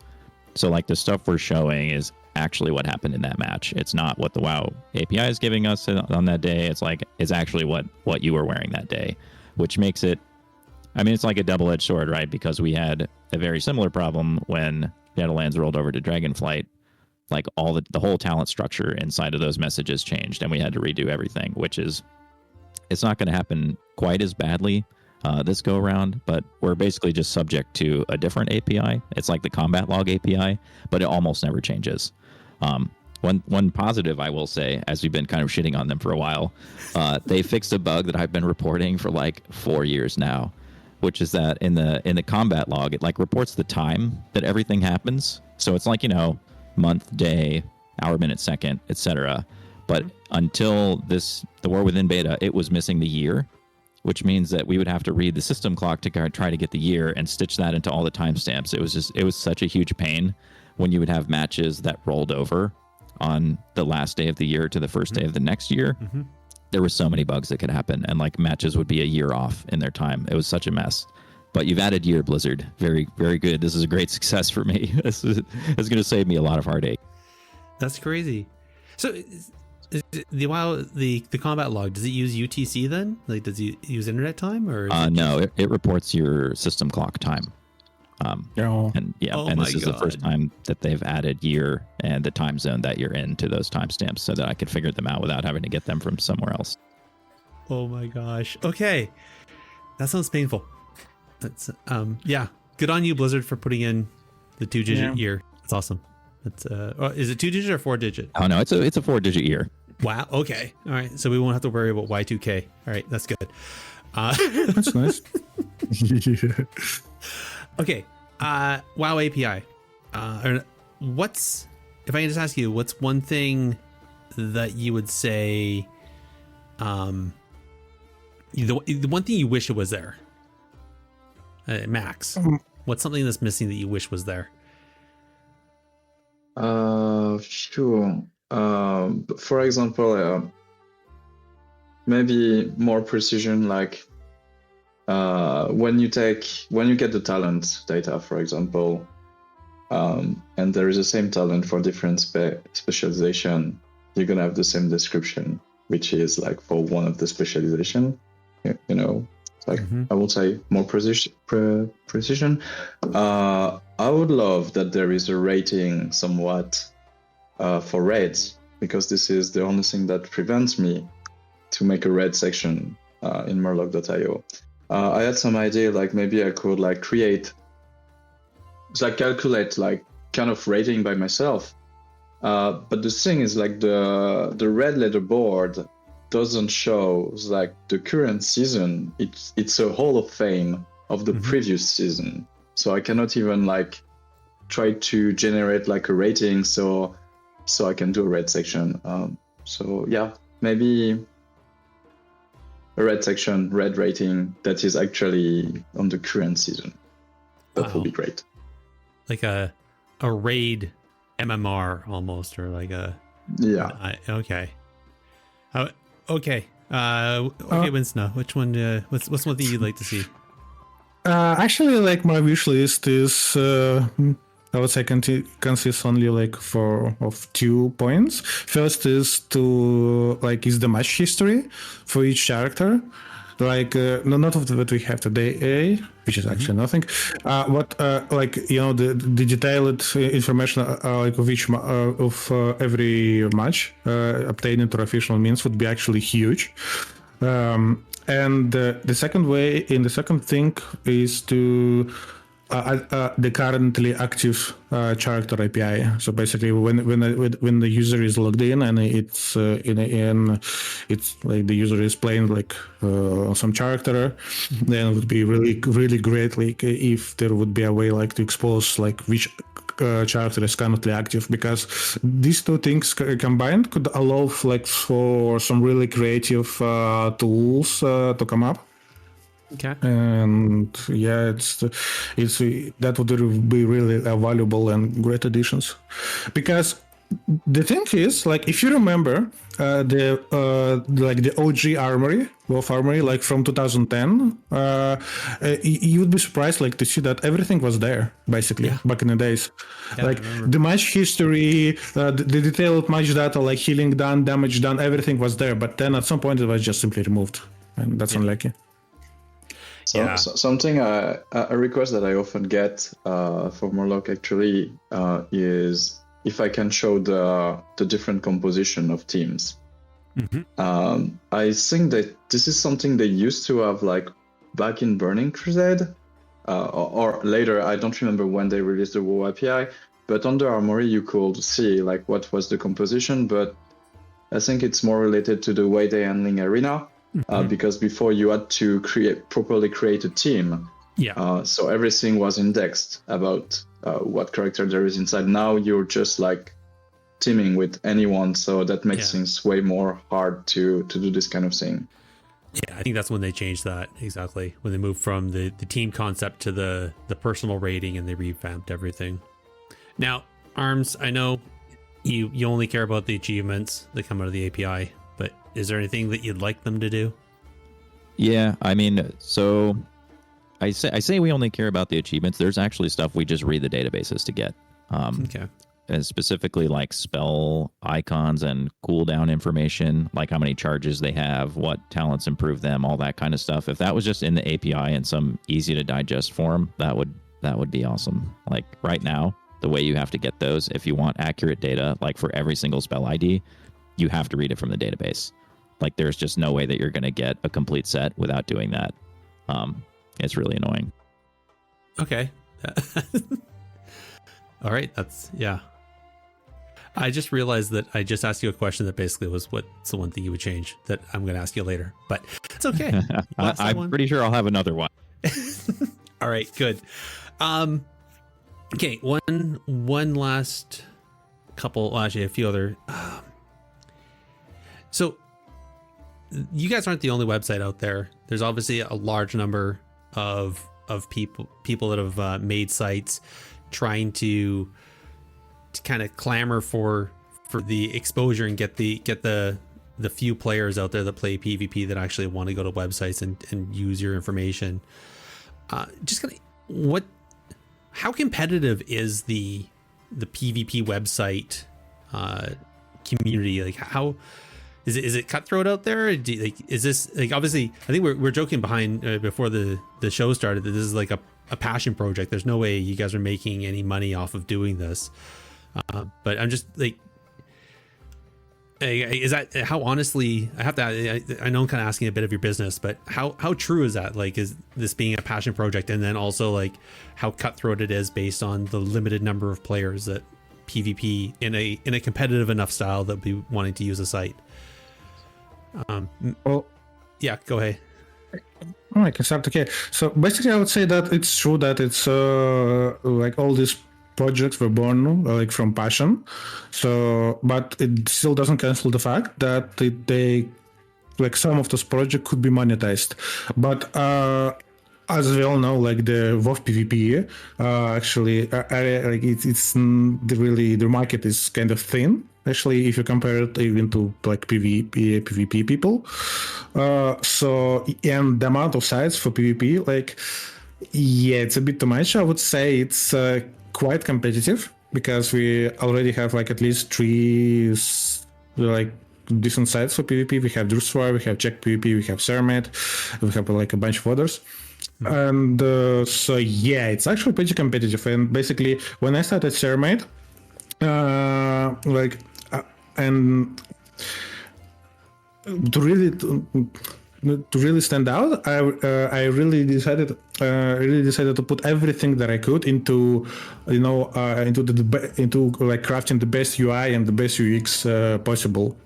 A: So like the stuff we're showing is actually what happened in that match. It's not what the WoW API is giving us on that day. It's like it's actually what you were wearing that day, which makes it, I mean, it's like a double-edged sword, right? Because we had a very similar problem when Shadowlands rolled over to Dragonflight. Like all the whole talent structure inside of those messages changed and we had to redo everything, which is, it's not going to happen quite as badly this go around, but we're basically just subject to a different API. It's like the combat log API, but it almost never changes. One positive I will say, as we've been kind of shitting on them for a while, they fixed a bug that I've been reporting for like 4 years now, which is that in the combat log, it like reports the time that everything happens. So it's like, you know, month, day, hour, minute, second, etc. But until the War Within beta, it was missing the year, which means that we would have to read the system clock to try to get the year and stitch that into all the timestamps. It was such a huge pain when you would have matches that rolled over on the last day of the year to the first day of the next year. There were so many bugs that could happen, and like matches would be a year off in their time. It was such a mess. But you've added year, Blizzard. Very, very good. This is a great success for me. It's going to save me a lot of heartache.
B: That's crazy. So the combat log, does it use UTC then? Like, does it use internet time or?
A: No, it reports your system clock time. And this is the first time that they've added year and the time zone that you're in to those timestamps so that I could figure them out without having to get them from somewhere else.
B: Oh my gosh. Okay. That sounds painful. That's good on you, Blizzard, for putting in the 2-digit year. That's awesome. That's is it 2-digit or 4-digit?
A: Oh no, it's a 4-digit year.
B: Wow. Okay. All right. So we won't have to worry about Y2K. All right. That's good.
D: That's nice.
B: Okay. WoW API. If I can just ask you, what's one thing that you would say, the one thing you wish it was there? Max, what's something that's missing that you wish was there?
C: Sure. For example, maybe more precision, like when you get the talent data, for example, and there is the same talent for different specialization, you're gonna have the same description, which is like for one of the specialization, you know. Like I would say more precision. I would love that there is a rating somewhat for raids, because this is the only thing that prevents me to make a raid section in Murloc.io. I had some idea, like maybe I could like calculate like kind of rating by myself. But the thing is like the red leaderboard doesn't show like the current season. It's a hall of fame of the previous season, so I cannot even like try to generate like a rating so I can do a red section. So yeah, maybe a red section, red rating that is actually on the current season. That would be great.
B: Like a raid MMR almost, or like a okay. Okay. Winston, which one? What's one thing you'd like to see?
D: Actually, like my wish list is, I would say, consists only like of 2 points. First is is the match history for each character. Like not of what we have today, which is actually nothing. The detailed information of each of every match obtained through official means would be actually huge. And the second thing is to the currently active character API. So basically, when the user is logged in and it's like the user is playing like some character, then it would be really really great like if there would be a way like to expose like which character is currently active, because these two things combined could allow like for some really creative tools to come up.
B: Okay.
D: And yeah, that would be really valuable and great additions, because the thing is, like, if you remember the OG armory, Wolf Armory, like from 2010, you would be surprised like to see that everything was there basically back in the days. Like the match history, the detailed match data, like healing done, damage done, everything was there. But then at some point it was just simply removed, and that's unlucky.
C: So something a request that I often get for Morlock actually is if I can show the different composition of teams. Mm-hmm. I think that this is something they used to have like back in Burning Crusade or later. I don't remember when they released the WoW API, but under Armory you could see like what was the composition. But I think it's more related to the way they're handling Arena. Because before you had to properly create a team. So everything was indexed about what character there is inside. Now you're just like teaming with anyone, so that makes things way more hard to do this kind of thing.
B: Yeah, I think that's when they changed that, exactly. When they moved from the team concept to the personal rating, and they revamped everything. Now, Arms, I know you only care about the achievements that come out of the API, but is there anything that you'd like them to do?
A: Yeah, I mean, so I say we only care about the achievements. There's actually stuff we just read the databases to get. And specifically like spell icons and cooldown information, like how many charges they have, what talents improve them, all that kind of stuff. If that was just in the API in some easy to digest form, that would be awesome. Like right now, the way you have to get those, if you want accurate data, like for every single spell ID, you have to read it from the database. Like there's just no way that you're going to get a complete set without doing that. It's really annoying.
B: Okay. All right. I just realized that I just asked you a question that basically was what's the one thing you would change that I'm going to ask you later, but it's okay.
A: I'm pretty sure I'll have another one.
B: All right, good. Okay. One last couple, actually a few other, so you guys aren't the only website out there. There's obviously a large number of people that have made sites trying to kind of clamor for the exposure and get the few players out there that play PvP that actually want to go to websites and use your information. How competitive is the PvP website community? Like how is it cutthroat out there? Is this like, obviously I think we're joking behind before the show started that this is like a passion project. There's no way you guys are making any money off of doing this. But I'm just like, is that how honestly I know I'm kind of asking a bit of your business, but how true is that? Like, is this being a passion project, and then also like how cutthroat it is based on the limited number of players that PvP in a competitive enough style that be wanting to use a site?
D: Well,
B: yeah, go ahead.
D: I can start. Okay, so basically I would say that it's true that it's like all these projects were born like from passion, so but it still doesn't cancel the fact that they like some of those projects could be monetized. But as we all know, like the WoW PvP, actually, like it's the market is kind of thin. Actually, if you compare it even to like PvP people, so and the amount of sites for PvP, like, yeah, it's a bit too much. I would say it's quite competitive because we already have like at least 3 like decent sites for PvP. We have Druswar, we have Czech PvP, we have Cermet, we have like a bunch of others. And so yeah, it's actually pretty competitive. And basically, when I started Cermet, and to really stand out, I really decided to put everything that I could into like crafting the best UI and the best UX possible,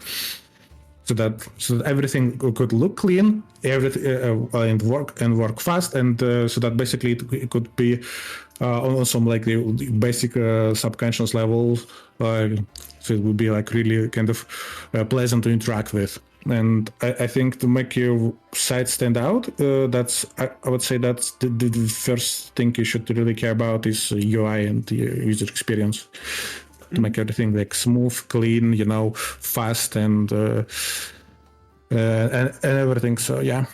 D: so that everything could look clean, and work fast, and so that basically it could be on some like the basic subconscious levels, so it would be like really kind of pleasant to interact with. And I think to make your site stand out, I would say that's the first thing you should really care about is UI and user experience, to make everything like smooth, clean, fast, and everything. So yeah.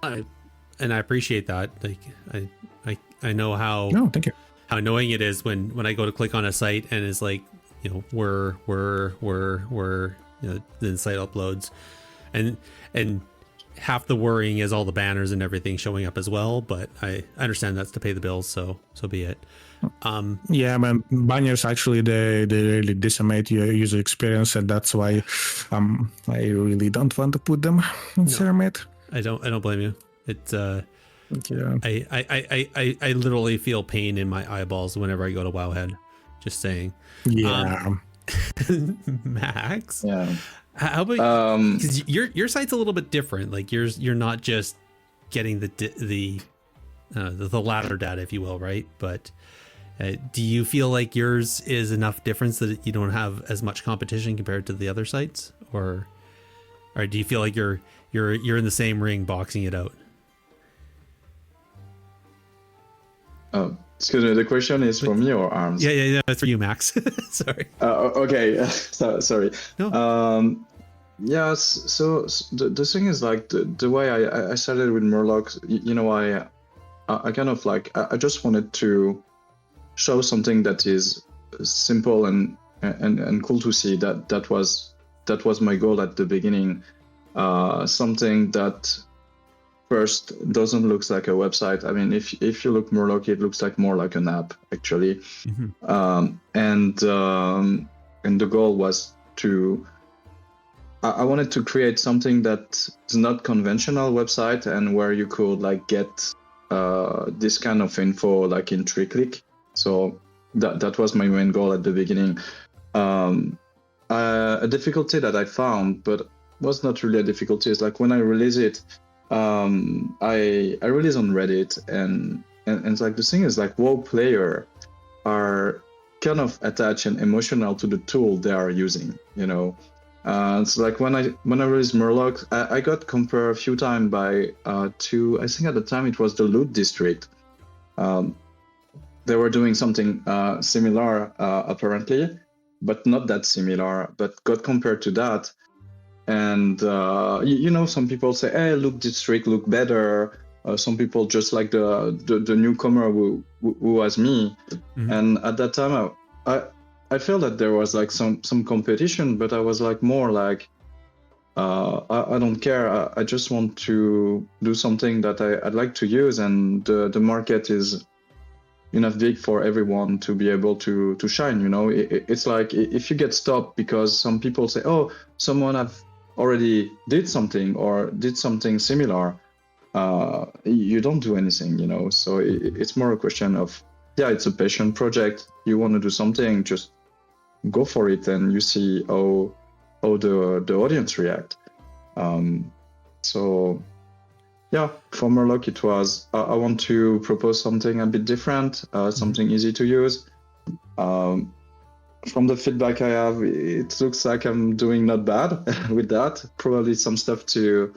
B: And I appreciate that. Like I know how.
D: No, thank you.
B: How annoying it is when I go to click on a site and it's like, where the site uploads, and half the worrying is all the banners and everything showing up as well. But I understand that's to pay the bills, so be it.
D: Yeah, man, banners actually they really decimate your user experience, and that's why I really don't want to put them in Cermet.
B: I don't blame you. It's
D: yeah.
B: I literally feel pain in my eyeballs whenever I go to Wowhead. Just saying.
D: Yeah.
B: Max.
C: Yeah.
B: How about because your site's a little bit different. Like you're not just getting the ladder data, if you will, right? But do you feel like yours is enough difference that you don't have as much competition compared to the other sites, or do you feel like you're in the same ring boxing it out?
C: Oh, excuse me. The question is for me or Arms?
B: Yeah. That's for you, Max. Sorry.
C: Okay. Sorry.
B: No.
C: Yes. So the thing is, like, the way I started with Murloc, I kind of like I just wanted to show something that is simple and cool to see. That was my goal at the beginning. Something that first doesn't look like a website. I mean, if you look Murloc, it looks like more like an app actually. Mm-hmm. And the goal was I wanted to create something that is not conventional website, and where you could like get this kind of info like in 3-click. So that was my main goal at the beginning. A difficulty that I found, but was not really a difficulty, is like when I release it, I release on Reddit, and it's like the thing is like WoW player are kind of attached and emotional to the tool they are using, It's like when I released Murloc, I got compared a few times by to, I think at the time it was the Loot District. They were doing something similar apparently, but not that similar, but got compared to that. And some people say, hey, Loot District look better. Some people just like the newcomer who was me. Mm-hmm. And at that time I felt that there was like some competition, but I was like more like I don't care. I just want to do something that I'd like to use, and the market is enough big for everyone to be able to shine. It's like if you get stopped because some people say, oh, someone have already did something or did something similar, you don't do anything. So it's more a question of, yeah, it's a passion project. You want to do something, just go for it, and you see how the audience react. So yeah, for Murloc it was I want to propose something a bit different, something easy to use. From the feedback I have, it looks like I'm doing not bad with that. Probably some stuff to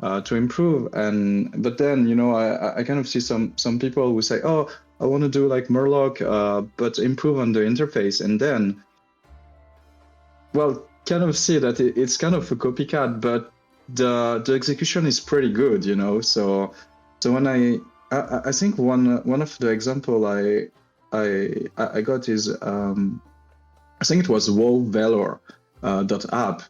C: to improve. But then, I kind of see some people who say, oh, I want to do like Murloc, but improve on the interface. And then, well, kind of see that it's kind of a copycat, but the execution is pretty good, So when I think one of the example I got is I think it was WoW-Valor.app.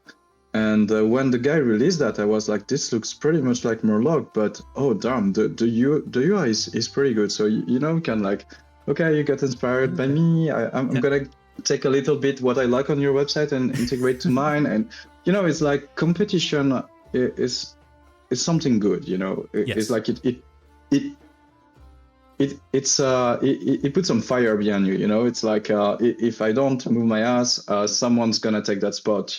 C: And when the guy released that, I was like, this looks pretty much like Murloc, but oh damn, the UI is pretty good. So you can like, okay, you got inspired by me. I'm gonna take a little bit what I like on your website and integrate to mine. And it's like competition is something good. It's like it puts some fire behind you. It's like if I don't move my ass, someone's gonna take that spot.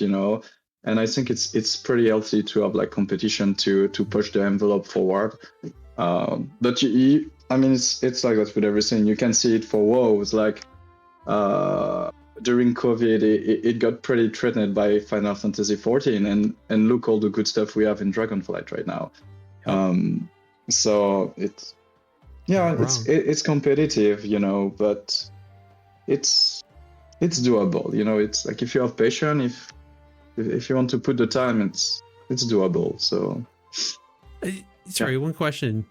C: And I think it's pretty healthy to have like competition to push the envelope forward. But it's like that with everything. You can see it for WoW. It's like during COVID, it got pretty threatened by Final Fantasy XIV, and look all the good stuff we have in Dragonflight right now. So it's competitive, but it's doable. It's like if you have patience, if you want to put the time, it's doable. So
B: sorry, one question.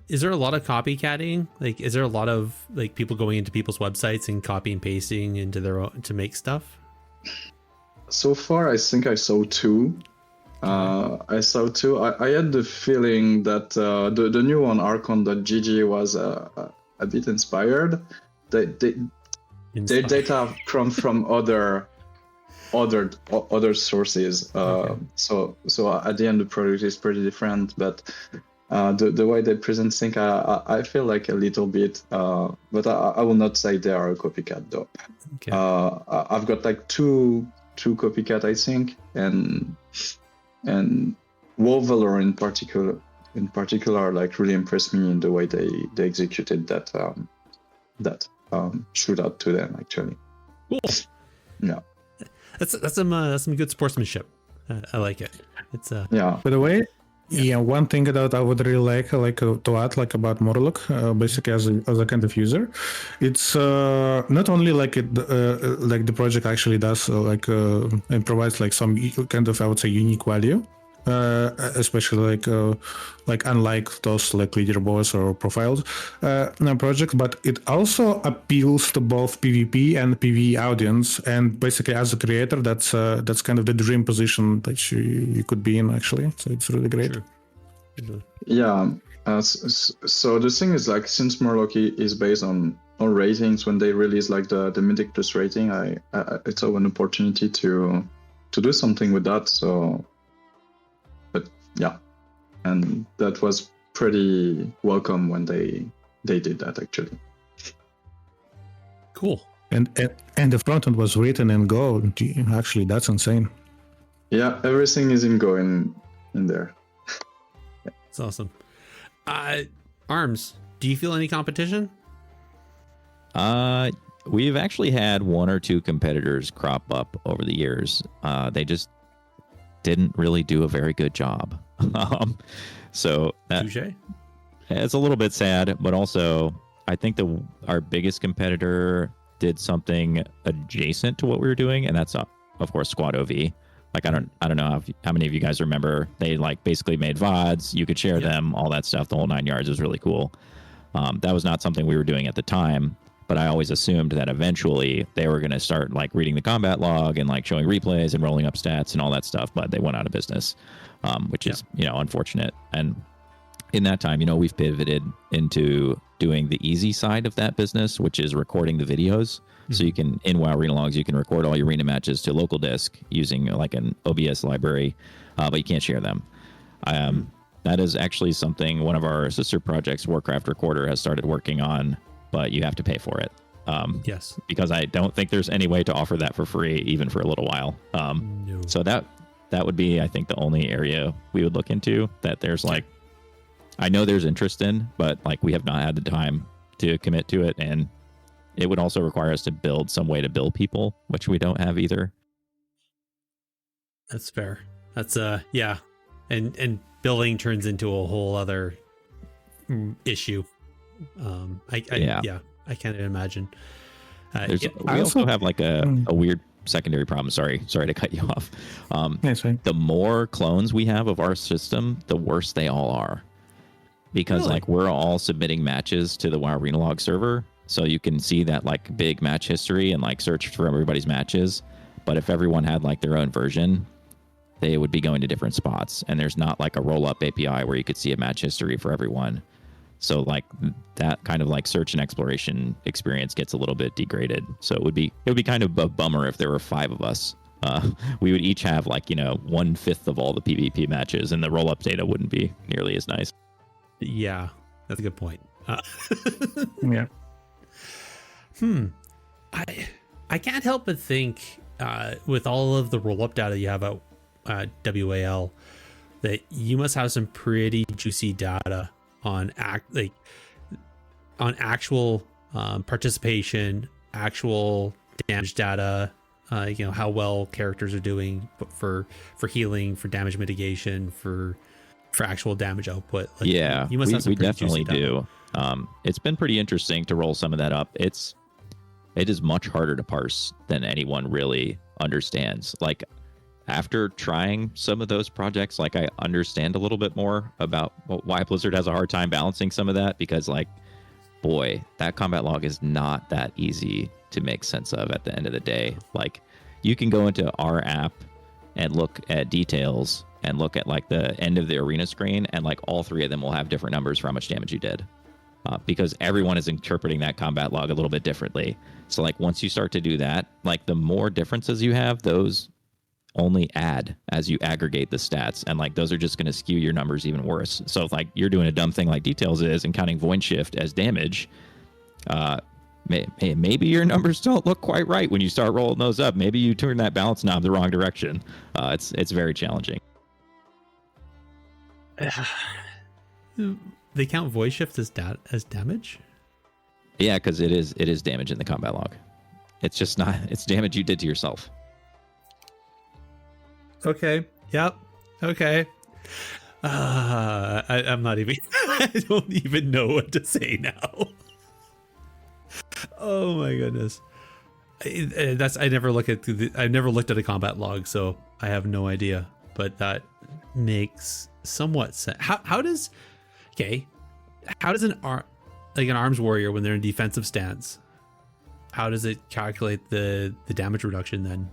B: Is there a lot of copycatting? Like, is there a lot of like people going into people's websites and copy and pasting into their own to make stuff?
C: So far, I think I saw two. I had the feeling that the new one, Archon.gg, was a bit inspired. They data come from other sources. Okay. So at the end, the product is pretty different, but the way they present things, I feel like a little bit, but I will not say they are a copycat though. Okay. I've got like two copycat, I think, and WoW-Valor in particular, like really impressed me in the way they executed that shootout to them actually.
B: Cool.
C: Yeah.
B: That's some good sportsmanship. I like it. It's
D: By the way, one thing that I would really like to add about Murloc, basically as a kind of user, it's not only like the project actually does and provides like some kind of, I would say, unique value. Especially like unlike those like leaderboards or profiles projects, but it also appeals to both PvP and PvE audience. And basically, as a creator, that's kind of the dream position that you could be in actually. So it's really great.
B: Sure.
C: Yeah. So the thing is, like, since Murloc is based on ratings, when they release like the Mythic Plus rating, I saw an opportunity to do something with that. So. Yeah, and that was pretty welcome when they did that actually.
B: Cool.
D: And the front end was written in Go. Actually, that's insane.
C: Yeah, everything is in Go in there.
B: That's awesome. Arms, do you feel any competition?
A: We've actually had one or two competitors crop up over the years. They just didn't really do a very good job. So it's a little bit sad, but also I think our biggest competitor did something adjacent to what we were doing, and that's of course Squad OV. Like I don't know how many of you guys remember, they like basically made VODs, you could share them, all that stuff, the whole 9 yards. It was really cool. That was not something we were doing at the time, but I always assumed that eventually they were going to start like reading the combat log and like showing replays and rolling up stats and all that stuff, but they went out of business, which is, unfortunate. And in that time, we've pivoted into doing the easy side of that business, which is recording the videos. Mm-hmm. So you can, in WoW Arena Logs, you can record all your arena matches to local disk using like an OBS library, but you can't share them. That is actually something one of our sister projects, Warcraft Recorder, has started working on, but you have to pay for it.
B: Yes. Because
A: I don't think there's any way to offer that for free, even for a little while.
B: No.
A: So that would be, I think, the only area we would look into that there's like, I know there's interest in, but like we have not had the time to commit to it. And it would also require us to build some way to bill people, which we don't have either.
B: That's fair. That's yeah. And billing turns into a whole other issue. I can't even imagine.
A: We also have like a weird secondary problem. Sorry to cut you off. The more clones we have of our system, the worse they all are. Because like we're all submitting matches to the WoW Arenalog server, so you can see that like big match history and like search for everybody's matches. But if everyone had like their own version, they would be going to different spots, and there's not like a roll-up API where you could see a match history for everyone. So like that kind of like search and exploration experience gets a little bit degraded. So it would be kind of a bummer if there were 5 of us. We would each have like 1/5 of all the PvP matches, and the roll-up data wouldn't be nearly as nice.
B: Yeah, that's a good point.
D: Yeah.
B: I can't help but think with all of the roll-up data you have at WAL that you must have some pretty juicy data on actual participation, actual damage data, how well characters are doing for healing, for damage mitigation, for actual damage output. You must have some
A: we definitely do. It's been pretty interesting to roll some of that up. It is much harder to parse than anyone really understands. Like after trying some of those projects, like I understand a little bit more about why Blizzard has a hard time balancing some of that, because like, boy, that combat log is not that easy to make sense of at the end of the day. Like you can go into our app and look at details and look at like the end of the arena screen, and like all 3 of them will have different numbers for how much damage you did. Because everyone is interpreting that combat log a little bit differently. So like once you start to do that, like the more differences you have, those only add as you aggregate the stats, and like those are just going to skew your numbers even worse. So if like you're doing a dumb thing like details is and counting void shift as damage, maybe your numbers don't look quite right when you start rolling those up. Maybe you turn that balance knob the wrong direction. It's very challenging.
B: They count void shift as damage?
A: Yeah, because it is damage in the combat log. It's just not. It's damage you did to yourself.
B: Okay. Yep. Okay. I'm not even. I don't even know what to say now. Oh my goodness. I've never looked at a combat log, so I have no idea. But that makes somewhat sense. How does an arms warrior, when they're in defensive stance, how does it calculate the damage reduction then?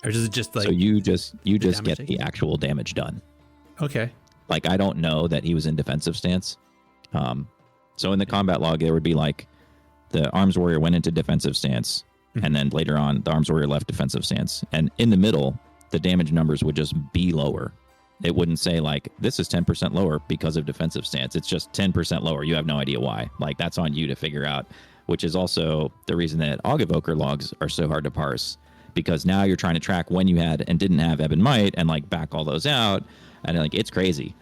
B: Or does it just like,
A: so you just get the actual damage done?
B: Okay.
A: Like I don't know that he was in defensive stance. So in the combat log there would be like the arms warrior went into defensive stance, and then later on the arms warrior left defensive stance, and in the middle the damage numbers would just be lower. It wouldn't say like this is 10% lower because of defensive stance. It's just 10% lower. You have no idea why. Like that's on you to figure out, which is also the reason that Aug Evoker logs are so hard to parse, because now you're trying to track when you had and didn't have Ebb and Might and like back all those out, and like it's crazy.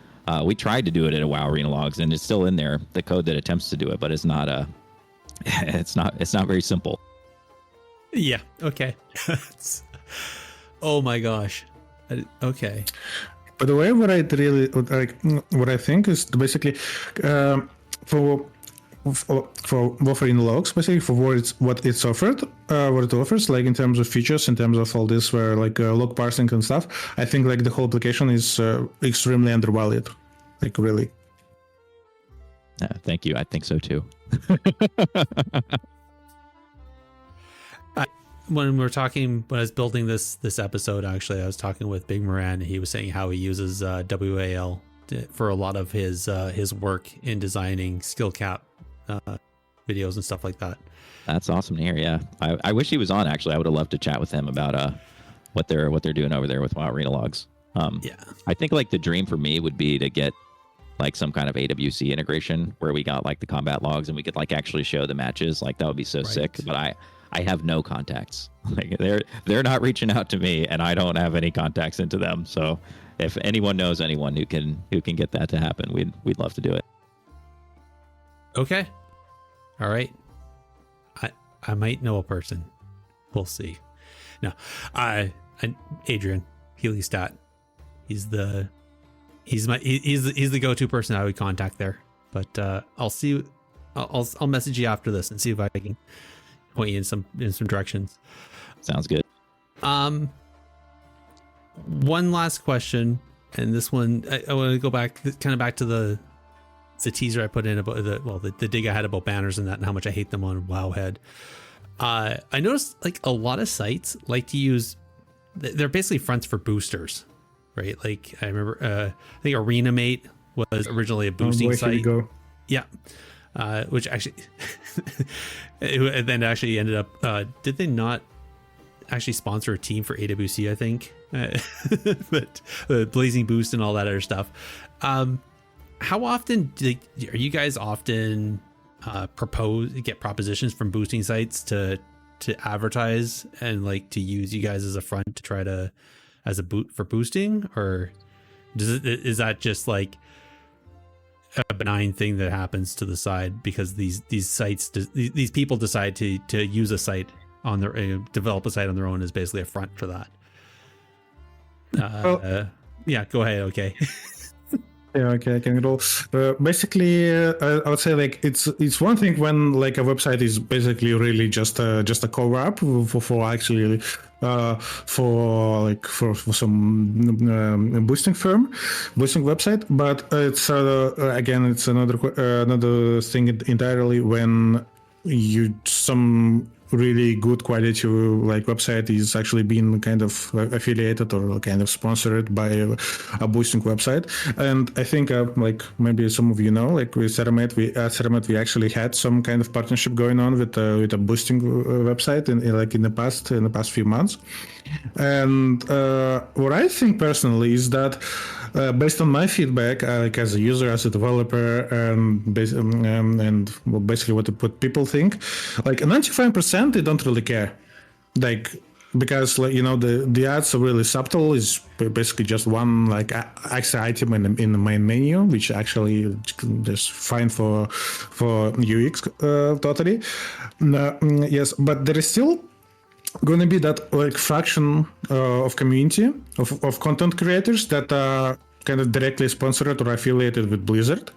A: We tried to do it at a WoW Arena logs, and it's still in there, the code that attempts to do it, but it's not it's not very simple.
B: Yeah. Okay. Oh my gosh. Okay.
D: By the way, what I think is basically for Warframe logs, basically for what it offers, like in terms of features, in terms of all this, where like log parsing and stuff. I think like the whole application is extremely undervalued, like really.
A: Thank you. I think so too.
B: When I was building this episode, actually, I was talking with Big Moran, and he was saying how he uses WAL for a lot of his work in designing skill cap videos and stuff like that.
A: That's awesome to hear. Yeah, I wish he was on. Actually, I would have loved to chat with him about what they're doing over there with WoW Arena logs.
B: Yeah,
A: I think like the dream for me would be to get like some kind of AWC integration where we got like the combat logs and we could like actually show the matches. Like that would be so sick. But I have no contacts. Like they're not reaching out to me, and I don't have any contacts into them. So if anyone knows anyone who can get that to happen, we'd love to do it.
B: Okay. All right. I might know a person. We'll see. No, Adrian Healy Stat. He's the he's the go-to person I would contact there. But I'll see. I'll message you after this and see if I can point you in some directions.
A: Sounds good.
B: One last question, and this one I want to go back to the teaser I put in about the dig I had about banners and that, and how much I hate them on Wowhead. I noticed like a lot of sites like to use, they're basically fronts for boosters, right? Like I remember, I think ArenaMate was originally a boosting site. Yeah. Which actually, it then actually ended up, did they not actually sponsor a team for AWC, I think? But Blazing Boost and all that other stuff. How often are you guys get propositions from boosting sites to advertise and like to use you guys as a front to try to as a boot for boosting, or is that just like a benign thing that happens to the side because these people decide to use a site on their develop a site on their own as basically a front for that? Yeah, go ahead. Okay.
D: Yeah, okay, I can go. Basically, I would say like it's one thing when like a website is basically really just a cover up for actually for some boosting website, but it's again it's another thing entirely when some really good quality like website is actually being kind of affiliated or kind of sponsored by a boosting website. And I think like maybe some of you know, like with Ceramate, we actually had some kind of partnership going on with a boosting website in the past few months. And what I think personally is that based on my feedback, like as a user, as a developer, and basically what people think, like 95% they don't really care, like because like the ads are really subtle. Is basically just one like extra item in the main menu, which actually just fine for UX totally. Yes, but there is still going to be that like fraction of community of content creators that are kind of directly sponsored or affiliated with Blizzard,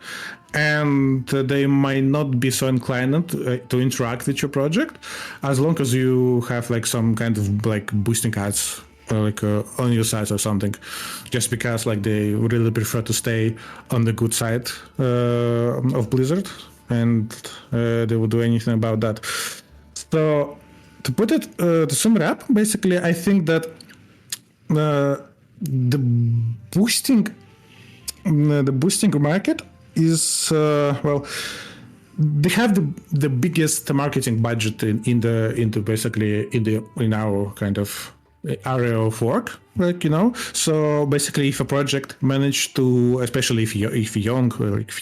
D: and they might not be so inclined to interact with your project as long as you have like some kind of like boosting ads on your site or something, just because like they really prefer to stay on the good side of Blizzard, and they will do anything about that. So to put it to sum it up, basically, I think that the boosting market is they have the biggest marketing budget in our kind of area of work, so basically if a project managed to, especially if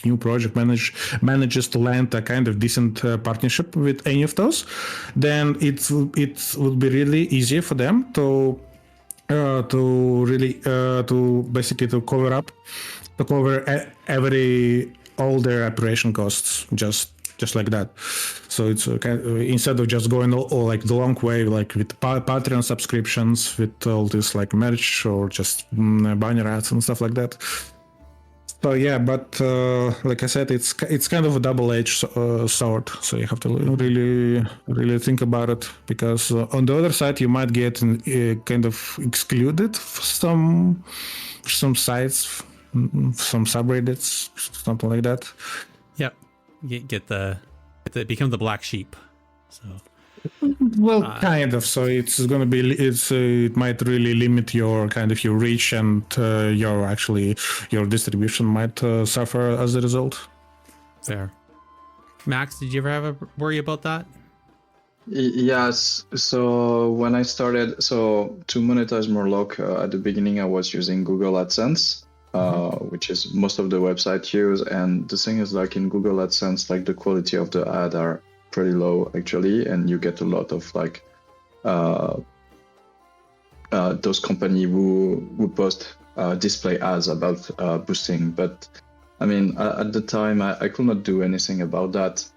D: new project manages to land a kind of decent partnership with any of those, then it would be really easier for them to cover all their operation costs just like that. So it's instead of just going all like the long way, like with Patreon subscriptions, with all this like merch or just banner ads and stuff like that. So yeah, but like I said, it's kind of a double-edged sword. So you have to really think about it, because on the other side you might get kind of excluded some sites, some subreddits, something like that.
B: Yep, become the black sheep. So.
D: Well, kind of. So it might really limit your kind of your reach, and your distribution might suffer as a result.
B: Fair. Max, did you ever have a worry about that?
C: Yes. So when I started, to monetize Murloc, at the beginning I was using Google AdSense, which is most of the website use. And the thing is, like in Google AdSense, like the quality of the ad are pretty low actually, and you get a lot of like those companies who post display ads about boosting. But I mean, at the time I could not do anything about that.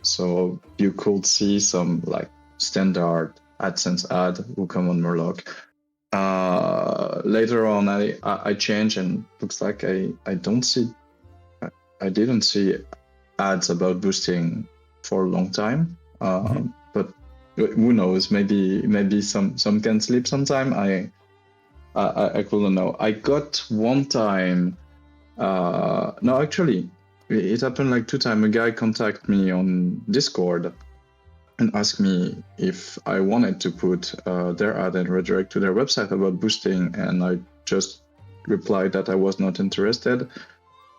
C: So you could see some like standard AdSense ad who come on Murloc. later on I changed, and looks like I didn't see ads about boosting for a long time. But who knows? Maybe some can slip sometime. I couldn't know. I got one time. No, actually, it happened like 2 times. A guy contacted me on Discord and asked me if I wanted to put their ad and redirect to their website about boosting, and I just replied that I was not interested.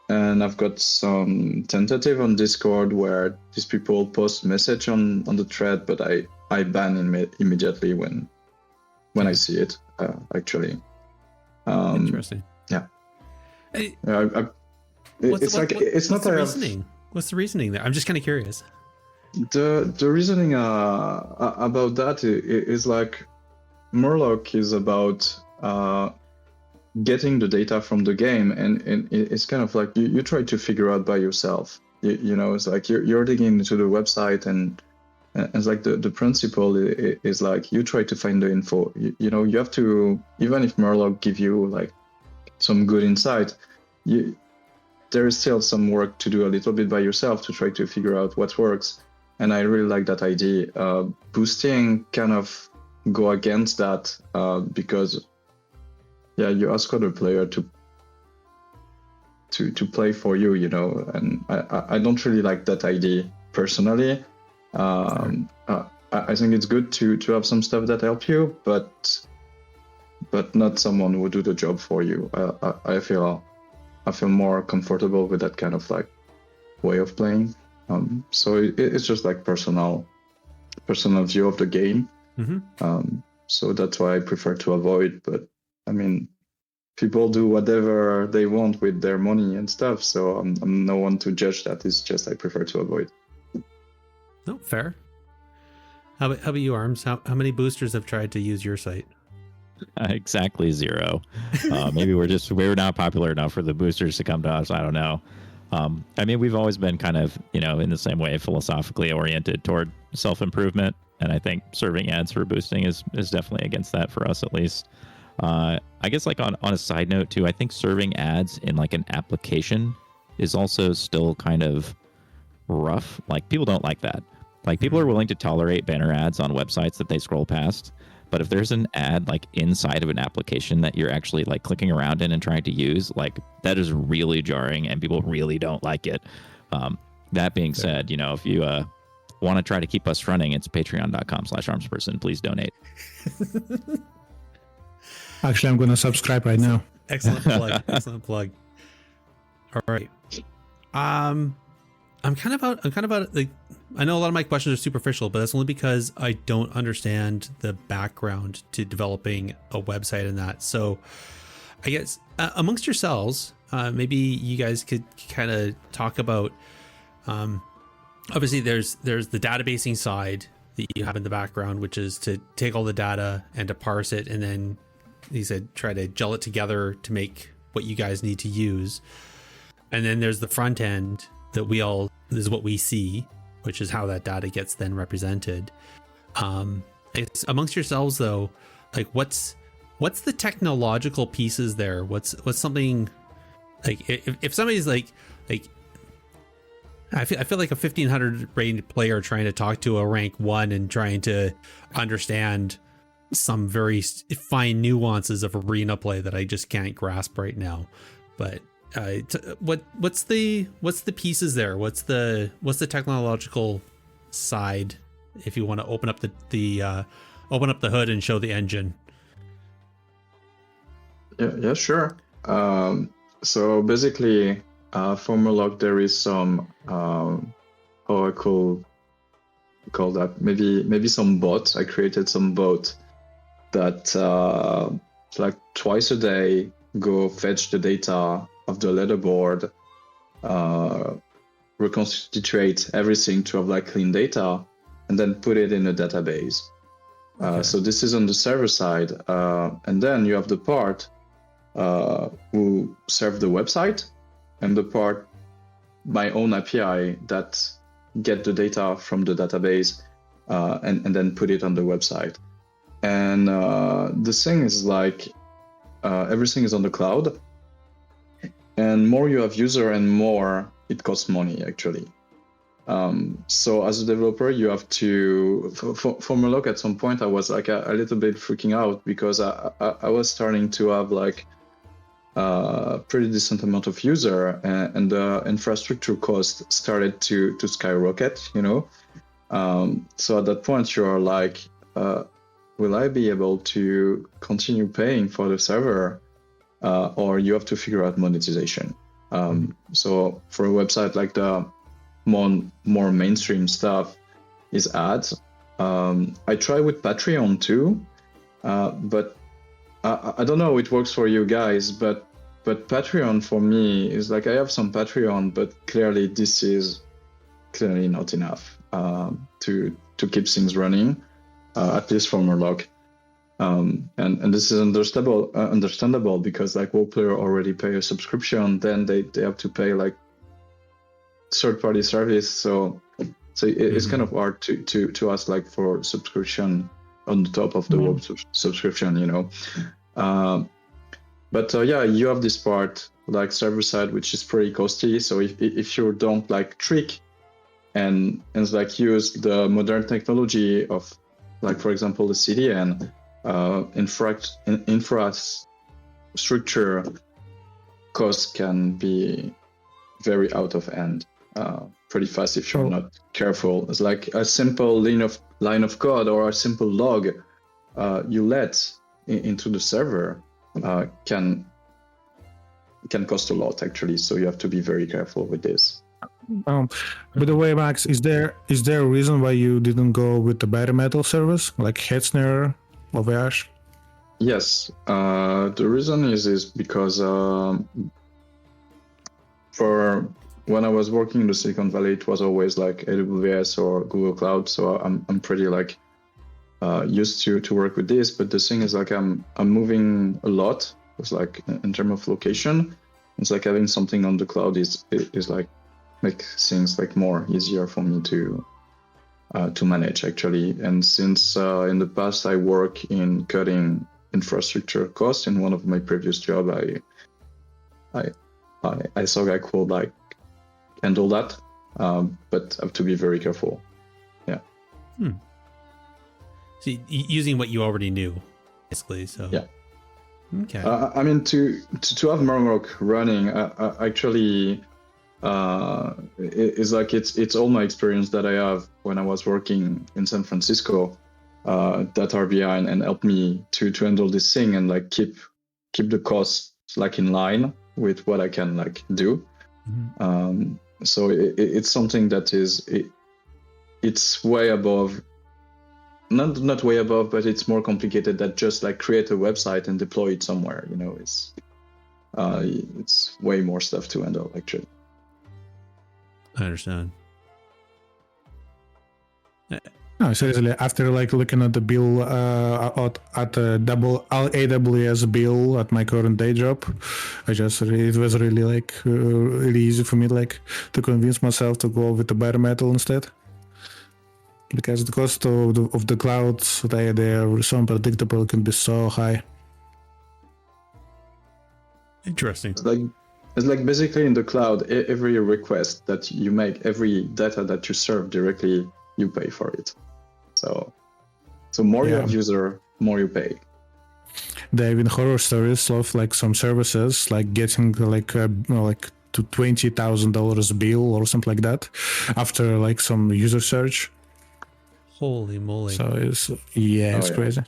C: And I've got some tentative on Discord where these people post message on the thread, but I ban immediately when I see it. Actually,
B: Interesting.
C: Yeah.
B: What's the reasoning? What's the reasoning there? I'm just kind of curious.
C: The reasoning about that is like Murloc is about getting the data from the game, and it's kind of like you try to figure out by yourself. You know, it's like you're digging into the website, and it's like the principle is like you try to find the info. You know, you have to, even if Murloc give you like some good insight, there is still some work to do a little bit by yourself to try to figure out what works. And I really like that idea. Boosting kind of go against that because, yeah, you ask other player to play for you, you know. And I don't really like that idea personally. I think it's good to have some stuff that help you, but not someone who will do the job for you. I feel more comfortable with that kind of like way of playing. So it's just like personal view of the game. So that's why I prefer to avoid. But I mean, people do whatever they want with their money and stuff. So I'm no one to judge that. It's just I prefer to avoid.
B: No, fair. How about you, Arms? How many boosters have tried to use your site?
A: Exactly 0. Maybe we're not popular enough for the boosters to come to us. I don't know. I mean, we've always been kind of, you know, in the same way, philosophically oriented toward self-improvement. And I think serving ads for boosting is definitely against that for us, at least. I guess like on a side note too, I think serving ads in like an application is also still kind of rough. Like people don't like that. Like people are willing to tolerate banner ads on websites that they scroll past. But if there's an ad like inside of an application that you're actually like clicking around in and trying to use, like that is really jarring and people really don't like it. That being said, you know, if you want to try to keep us running, it's patreon.com/armsperson. Please donate.
D: Actually, I'm going to subscribe right now.
B: Excellent plug. Excellent plug. All right. I'm kind of out. Like, I know a lot of my questions are superficial, but that's only because I don't understand the background to developing a website and that. So, I guess amongst yourselves, maybe you guys could kind of talk about. Obviously, there's the databasing side that you have in the background, which is to take all the data and to parse it, and then he said try to gel it together to make what you guys need to use. And then there's the front end that this is what we see, which is how that data gets then represented. It's amongst yourselves though, like what's the technological pieces there? What's something like if somebody's like I feel like a 1500 rated player trying to talk to a rank 1 and trying to understand some very fine nuances of arena play that I just can't grasp right now. But what's the pieces there? What's the technological side? If you want to open up open up the hood and show the engine.
C: Yeah, sure. So basically, for Murloc, there is some how I call that maybe some bots. I created some bot that like twice a day go fetch the data of the leaderboard, reconstitute everything to have like clean data, and then put it in a database. Okay. So this is on the server side, and then you have the part who serve the website, and the part my own API that get the data from the database and then put it on the website. And the thing is like everything is on the cloud, and more you have user and more it costs money actually. So as a developer, you have to, for Moloch at some point, I was like a little bit freaking out because I was starting to have like a pretty decent amount of user, and the infrastructure cost started to skyrocket, you know. So at that point, you're like, will I be able to continue paying for the server, or you have to figure out monetization. So for a website like the more mainstream stuff is ads. I try with Patreon too, but I don't know how it works for you guys, but Patreon for me is like I have some Patreon, but clearly this is clearly not enough to keep things running, at least for Murloc. And this is understandable because like WoW already pay a subscription, then they have to pay like third-party service, so it's kind of hard to ask like for subscription on the top of the WoW subscription, you know. But yeah, you have this part like server side, which is pretty costly. So if you don't like trick and like use the modern technology of like, for example, the CDN, infrastructure costs can be very out of hand pretty fast if you're not careful. It's like a simple line of code or a simple log you let into the server can cost a lot actually. So you have to be very careful with this.
D: By the way, Max, is there a reason why you didn't go with the bare metal service like Hetzner or VH?
C: Yes, the reason is because for when I was working in the Silicon Valley, it was always like AWS or Google Cloud. So I'm pretty like used to work with this. But the thing is like I'm moving a lot. It's like in terms of location, it's like having something on the cloud is like make things like more easier for me to manage actually. And since in the past I work in cutting infrastructure costs in one of my previous job, I saw I could like handle that, but I have to be very careful. Yeah.
B: So using what you already knew, basically. So
C: yeah.
B: Okay.
C: I mean to have Murloc running, actually, it's like it's all my experience that I have when I was working in San Francisco that are behind and help me to handle this thing and like keep the costs like in line with what I can like do. Mm-hmm. So it's something that it's way above, not way above, but it's more complicated than just like create a website and deploy it somewhere. You know, it's way more stuff to handle actually.
B: I understand.
D: No, seriously, after like looking at the bill at the double AWS bill at my current day job, it was really like really easy for me like to convince myself to go with the bare metal instead, because the cost of the clouds they are so unpredictable, it can be so high.
B: Interesting.
C: It's like basically in the cloud, every request that you make, every data that you serve directly, you pay for it. So more you have user, more you pay.
B: Holy moly!
D: So it's crazy.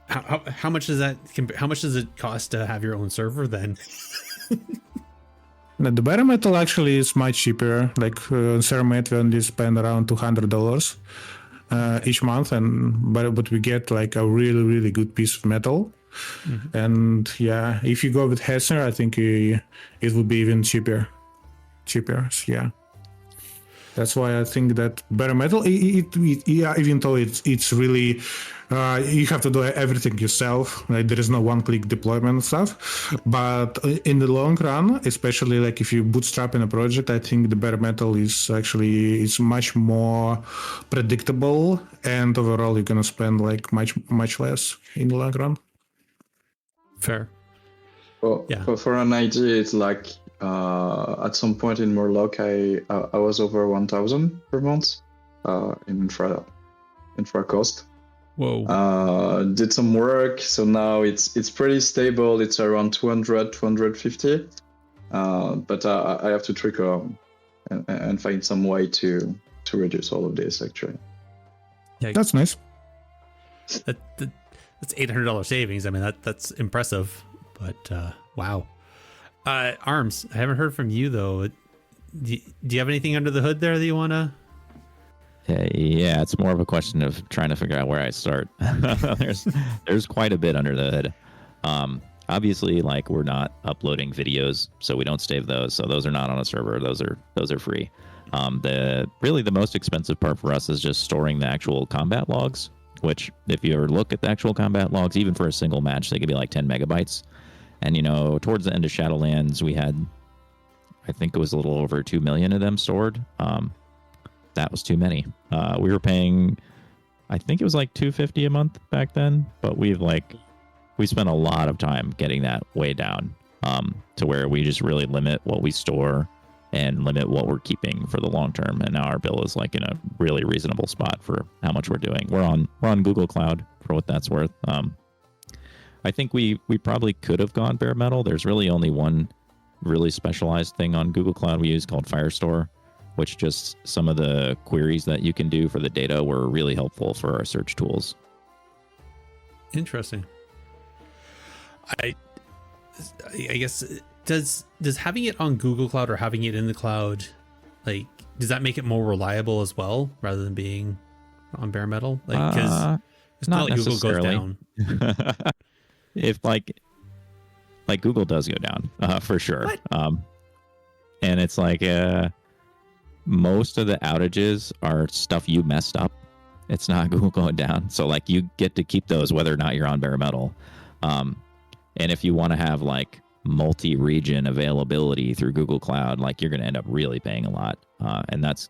B: How much does that? How much does it cost to have your own server then?
D: The bare metal actually is much cheaper. Like on Ceramate, we only spend around $200 each month, but we get like a really good piece of metal. Mm-hmm. And yeah, if you go with Hetzner, I think it would be even cheaper. Yeah. That's why I think that bare metal, yeah, even though it's really, you have to do everything yourself. Like there is no one-click deployment and stuff. But in the long run, especially like if you bootstrap in a project, I think the bare metal is actually much more predictable, and overall you're gonna spend like much less in the long run.
B: Fair.
C: Well,
B: Yeah.
C: for an idea, it's like at some point in Murloc, I was over 1,000 per month in infra cost.
B: Whoa.
C: Did some work, so now it's pretty stable. It's around 200, 250. But I have to trickle and find some way to reduce all of this, actually.
B: Yeah,
D: That's nice.
B: that's $800 savings. I mean, that's impressive. But wow. Arms, I haven't heard from you though. Do you have anything under the hood there that you want to?
A: Yeah, it's more of a question of trying to figure out where I start. There's quite a bit under the hood. Obviously, like we're not uploading videos, so we don't save those. So those are not on a server. Those are free. The most expensive part for us is just storing the actual combat logs. Which, if you ever look at the actual combat logs, even for a single match, they could be like 10 megabytes. And towards the end of Shadowlands, we had, I think it was a little over 2 million of them stored. That was too many. We were paying, I think it was like $250 a month back then, but we spent a lot of time getting that way down to where we just really limit what we store and limit what we're keeping for the long term. And now our bill is like in a really reasonable spot for how much we're doing. We're on Google Cloud for what that's worth. I think we probably could have gone bare metal. There's really only one really specialized thing on Google Cloud we use called Firestore, which just some of the queries that you can do for the data were really helpful for our search tools.
B: Interesting. I guess does having it on Google Cloud or having it in the cloud, like, does that make it more reliable as well rather than being on bare metal? Like, because it's not like Google goes down.
A: If like Google does go down for sure. And it's like most of the outages are stuff you messed up. It's not Google going down. So like you get to keep those whether or not you're on bare metal. And if you want to have like multi-region availability through Google Cloud, like you're going to end up really paying a lot. And that's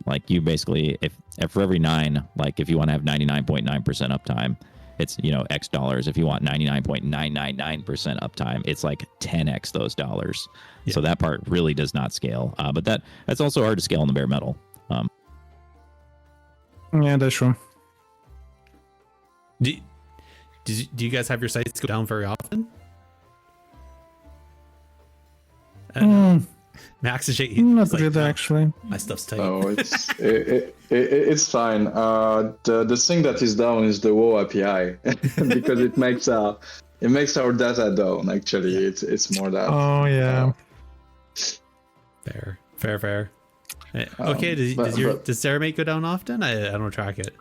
A: like you basically, if for every 9, like if you want to have 99.9% uptime, it's, X dollars. If you want 99.999% uptime, it's like 10X those dollars. Yeah. So that part really does not scale. But that's also hard to scale in the bare metal.
D: Yeah, that's true.
B: Do you guys have your sites go down very often? Max is shaking.
D: Not really, actually.
B: My stuff's tight.
C: Oh, it's fine. The thing that is down is the WoW API because it makes our data down. Actually, it's more that.
D: Oh yeah.
B: Fair. Okay, does Ceramate go down often? I don't track it.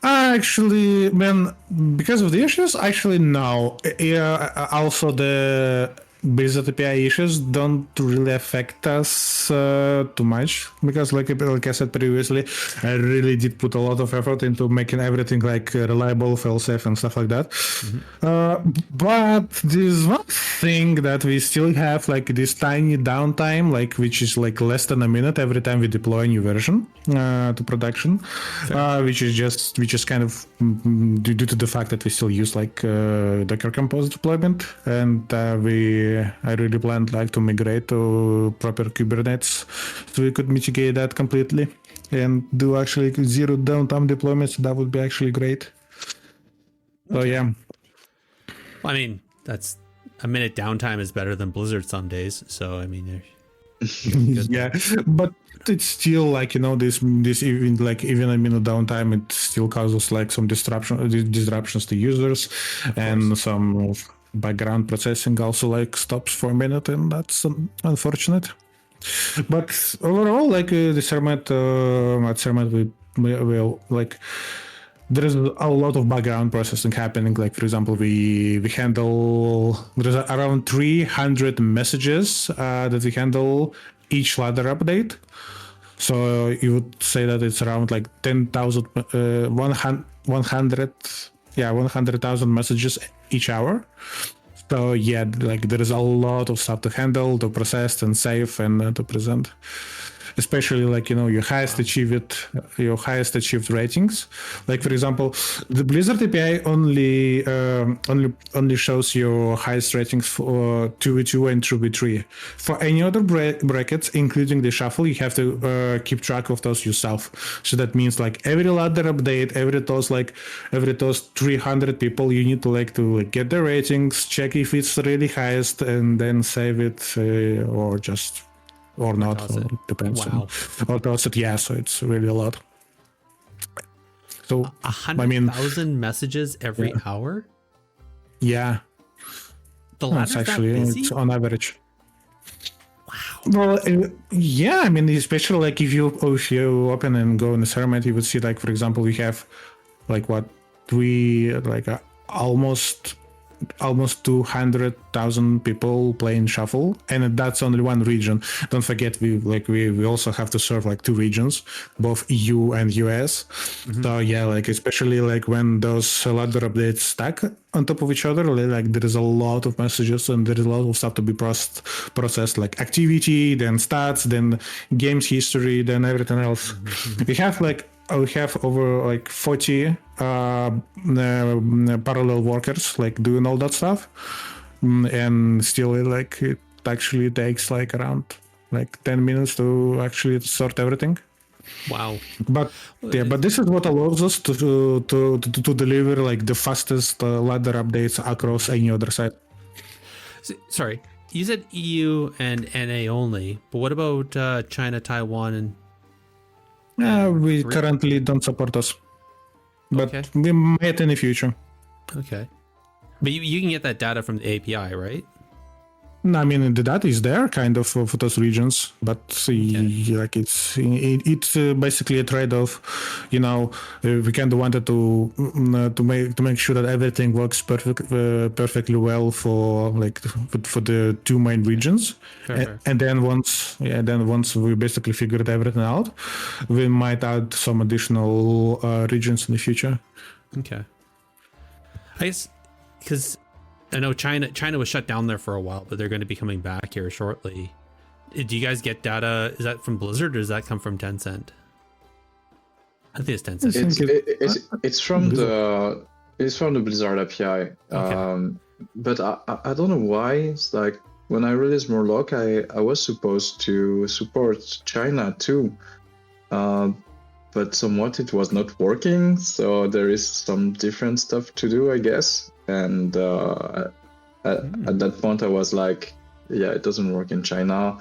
D: Actually, man, because of the issues, actually no. Yeah, also the Blizzard API issues don't really affect us too much because, like I said previously, I really did put a lot of effort into making everything like reliable, fail-safe, and stuff like that. Mm-hmm. But there's one thing that we still have, like this tiny downtime, like which is like less than a minute every time we deploy a new version to production, which is kind of due to the fact that we still use like Docker Compose deployment, and I really planned like to migrate to proper Kubernetes so we could mitigate that completely and do actually zero downtime deployments. That would be actually great. So yeah.
B: Well, I mean, that's a minute downtime is better than Blizzard some days. So I mean,
D: yeah, but it's still like this even a minute downtime, it still causes like some disruptions to users, and some background processing also like stops for a minute, and that's unfortunate. But overall, like the Ceramate, at Ceramate we like there is a lot of background processing happening. Like for example, we handle there's around 300 messages that we handle each ladder update. So you would say that it's around like 10,000, 100,000 messages each hour. So yeah, like there is a lot of stuff to handle, to process and save and to present. Especially like, you know, your highest achieved ratings. Like for example, the Blizzard API only shows your highest ratings for 2v2 and 3v3. For any other brackets, including the shuffle, you have to keep track of those yourself. So that means like every ladder update, every those 300 people, you need to get their ratings, check if it's really highest, and then save it or not, or depends.
B: Wow.
D: Or toss it, yeah, so it's really a lot. So
B: 100,000 messages every hour?
D: Yeah.
B: The ladder's
D: it's actually
B: that busy?
D: it's on average.
B: Wow.
D: Well, yeah, I mean, especially like if you open and go in the ceremony, you would see like, for example, we have like almost 200,000 people playing shuffle, and that's only one region. Don't forget we also have to serve like two regions, both EU and US. Mm-hmm. So yeah, like especially like when those ladder updates stack on top of each other, like there is a lot of messages and there is a lot of stuff to be processed, like activity, then stats, then games history, then everything else. Mm-hmm. We have over like 40 parallel workers like doing all that stuff, and still like it actually takes like around like 10 minutes to actually sort everything.
B: Wow.
D: But this is what allows us to deliver like the fastest ladder updates across any other site.
B: Sorry, you said EU and NA only, but what about China, Taiwan, and
D: we currently don't support those, but we might in the future.
B: Okay, but you can get that data from the API, right?
D: No, I mean the data is there, kind of for those regions, but like it's basically a trade-off. You know, we kind of wanted to make sure that everything works perfectly well for the two main regions, and then once we basically figured everything out, we might add some additional regions in the future.
B: Okay, I guess because I know China was shut down there for a while, but they're going to be coming back here shortly. Do you guys get data? Is that from Blizzard or does that come from Tencent? I think it's Tencent.
C: It's from the Blizzard API. Okay. But I don't know why. It's like when I released Murloc, I was supposed to support China too. But somewhat it was not working, so there is some different stuff to do, I guess. And at that point I was like, yeah, it doesn't work in China.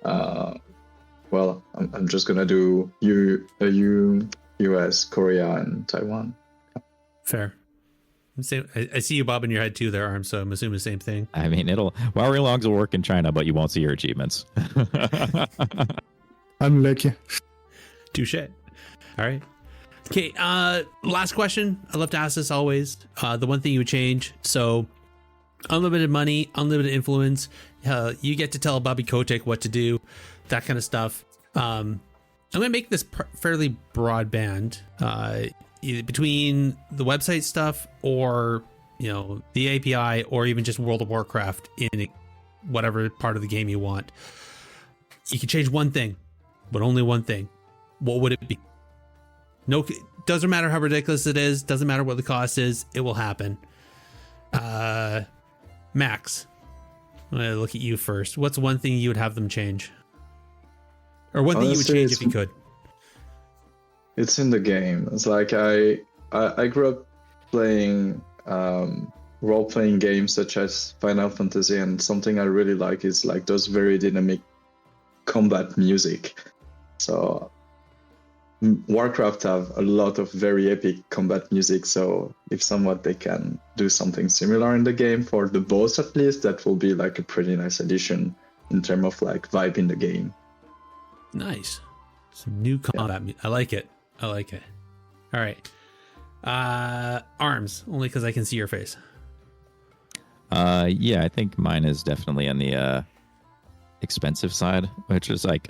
C: Well, I'm just gonna do US, Korea, and Taiwan.
B: Fair. I see you bobbing your head too there, Arm, so I'm assuming the same thing.
A: I mean, WoW logs will work in China, but you won't see your achievements.
D: Unlucky.
B: Touche. All right. Okay, last question. I love to ask this always. The one thing you would change. So, unlimited money, unlimited influence. You get to tell Bobby Kotick what to do, that kind of stuff. I'm going to make this fairly broadband, either between the website stuff or, you know, the API or even just World of Warcraft in whatever part of the game you want. You can change one thing, but only one thing. What would it be? No, doesn't matter how ridiculous it is. Doesn't matter what the cost is. It will happen. Max, I'm gonna look at you first. What's one thing you would have them change, or one thing you would change if you could?
C: It's in the game. It's like I grew up playing role-playing games such as Final Fantasy, and something I really like is like those very dynamic combat music. So Warcraft have a lot of very epic combat music, so if somewhat they can do something similar in the game for the boss at least, that will be like a pretty nice addition in terms of like vibe in the game.
B: Nice. Some new combat. Yeah. I like it. All right. Arms, only because I can see your face.
A: Yeah, I think mine is definitely on the expensive side, which is like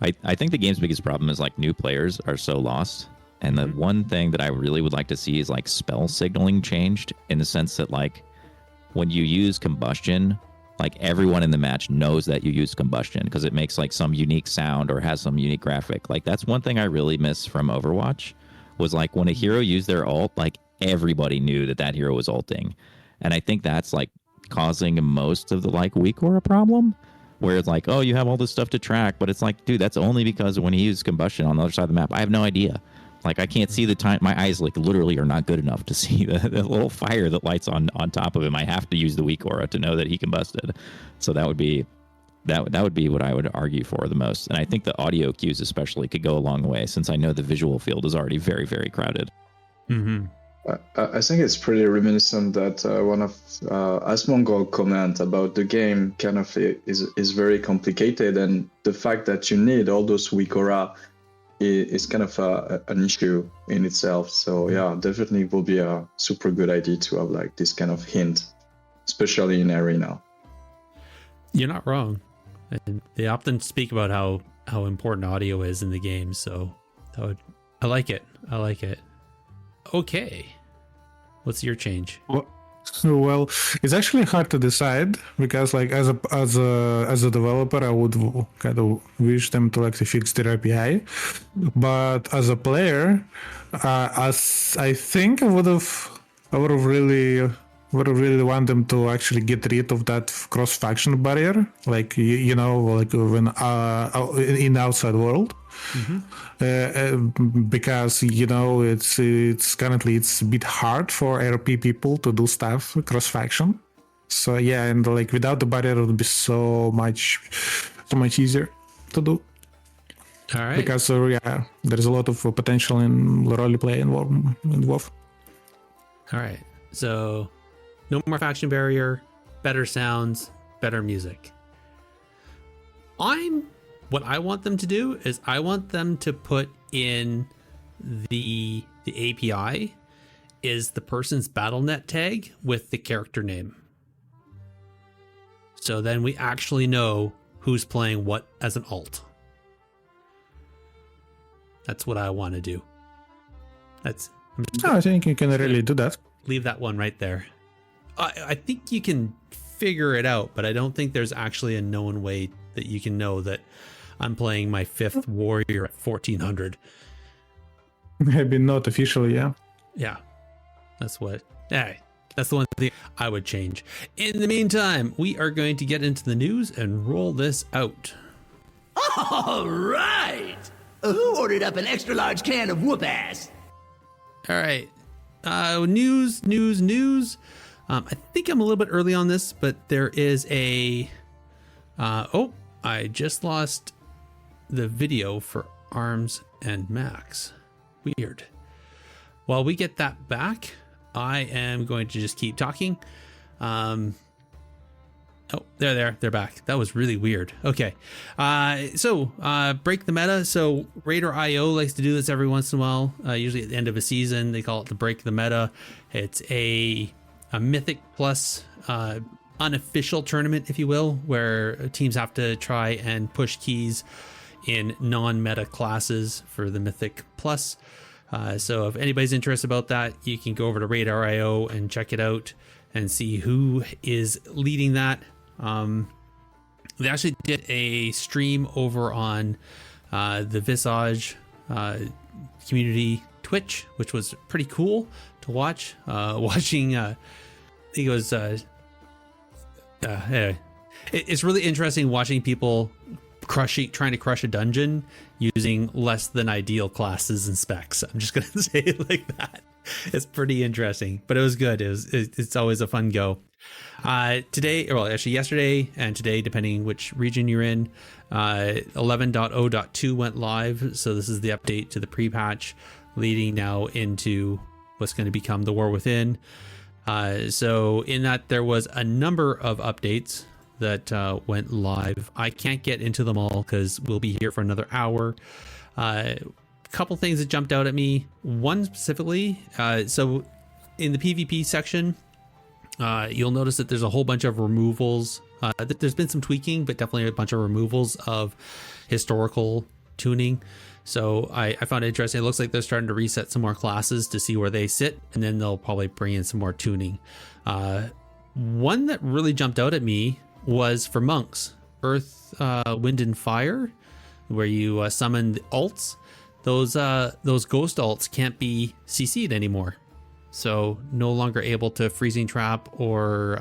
A: I think the game's biggest problem is like new players are so lost. And the one thing that I really would like to see is like spell signaling changed, in the sense that like when you use combustion, like everyone in the match knows that you use combustion because it makes like some unique sound or has some unique graphic. Like that's one thing I really miss from Overwatch, was like when a hero used their ult, like everybody knew that that hero was ulting. And I think that's like causing most of the like weak aura problem, where it's like, oh, you have all this stuff to track, but it's like, dude, that's only because when he used combustion on the other side of the map, I have no idea. Like, I can't see the time. My eyes, like, literally are not good enough to see the little fire that lights on top of him. I have to use the weak aura to know that he combusted. So that would be what I would argue for the most. And I think the audio cues especially could go a long way, since I know the visual field is already very, very crowded.
B: Mm-hmm.
C: I think it's pretty reminiscent that one of Asmongold's comment about the game kind of is very complicated, and the fact that you need all those weak aura is kind of an issue in itself. So yeah, definitely will be a super good idea to have like this kind of hint, especially in arena.
B: You're not wrong. And they often speak about how important audio is in the game. So I like it. Okay. What's your change?
D: Well, it's actually hard to decide, because like as a developer, I would kind of wish them to like to fix their API, but as a player, as I think I would have really want them to actually get rid of that cross-faction barrier, like you know, like when in the outside world. Because you know it's currently it's a bit hard for RP people to do stuff cross faction. So yeah, and like without the barrier it would be so much easier to do.
B: All right.
D: Because yeah, there's a lot of potential in roleplay involved.
B: All right. So no more faction barrier, better sounds, better music. What I want them to do is I want them to put in the API is the person's BattleNet tag with the character name. So then we actually know who's playing what as an alt. That's what I want to do.
D: I think you can really do that.
B: Leave that one right there. I think you can figure it out, but I don't think there's actually a known way that you can know that I'm playing my 5th warrior at 1400.
D: Maybe not officially, yeah.
B: Yeah, that's the one thing I would change. In the meantime, we are going to get into the news and roll this out.
F: All right. Who ordered up an extra large can of whoop ass?
B: All right. News. I think I'm a little bit early on this, but there is a... I just lost the video for Arms and Max. Weird. While we get that back, I am going to just keep talking. They're back. That was really weird. Okay. So break the meta. So Raider.io likes to do this every once in a while. Usually at the end of a season, they call it the break the meta. It's a Mythic Plus unofficial tournament, if you will, where teams have to try and push keys in non-meta classes for the Mythic Plus. So if anybody's interested about that, you can go over to Radar.io and check it out and see who is leading that. They actually did a stream over on the Visage community Twitch, which was pretty cool to watch. Watching, I think it was... it's really interesting watching people trying to crush a dungeon using less than ideal classes and specs. I'm just gonna say it like that. It's pretty interesting, but it was good. It's always a fun go. Yesterday and today, depending which region you're in, 11.0.2 went live. So this is the update to the pre-patch, leading now into what's going to become the War Within. So in that, there was a number of updates that went live. I can't get into them all because we'll be here for another hour. A couple things that jumped out at me. One specifically, so in the PvP section, You'll notice that there's a whole bunch of removals. There's been some tweaking, but definitely a bunch of removals of historical tuning. So I found it interesting. It looks like they're starting to reset some more classes to see where they sit, and then they'll probably bring in some more tuning. One that really jumped out at me was for monks, Earth, Wind, and Fire, where you summon the alts. Those ghost alts can't be CC'd anymore. So no longer able to freezing trap or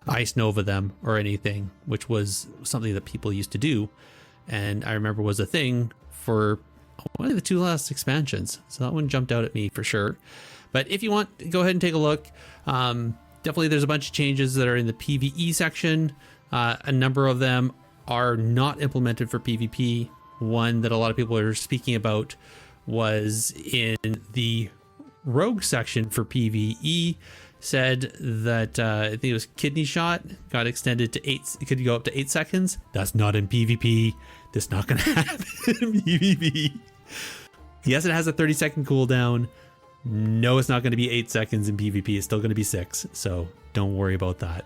B: ice nova them or anything, which was something that people used to do. And I remember was a thing for one of the 2 last expansions. So that one jumped out at me for sure. But if you want, go ahead and take a look. Definitely there's a bunch of changes that are in the PvE section. A number of them are not implemented for PvP. One that a lot of people are speaking about was in the rogue section for PvE, said that I think it was kidney shot got extended to 8. It could go up to 8 seconds. That's not in PvP. That's not going to happen in PvP. Yes, it has a 30-second cooldown. No, it's not going to be 8 seconds in PvP. It's still going to be 6. So don't worry about that.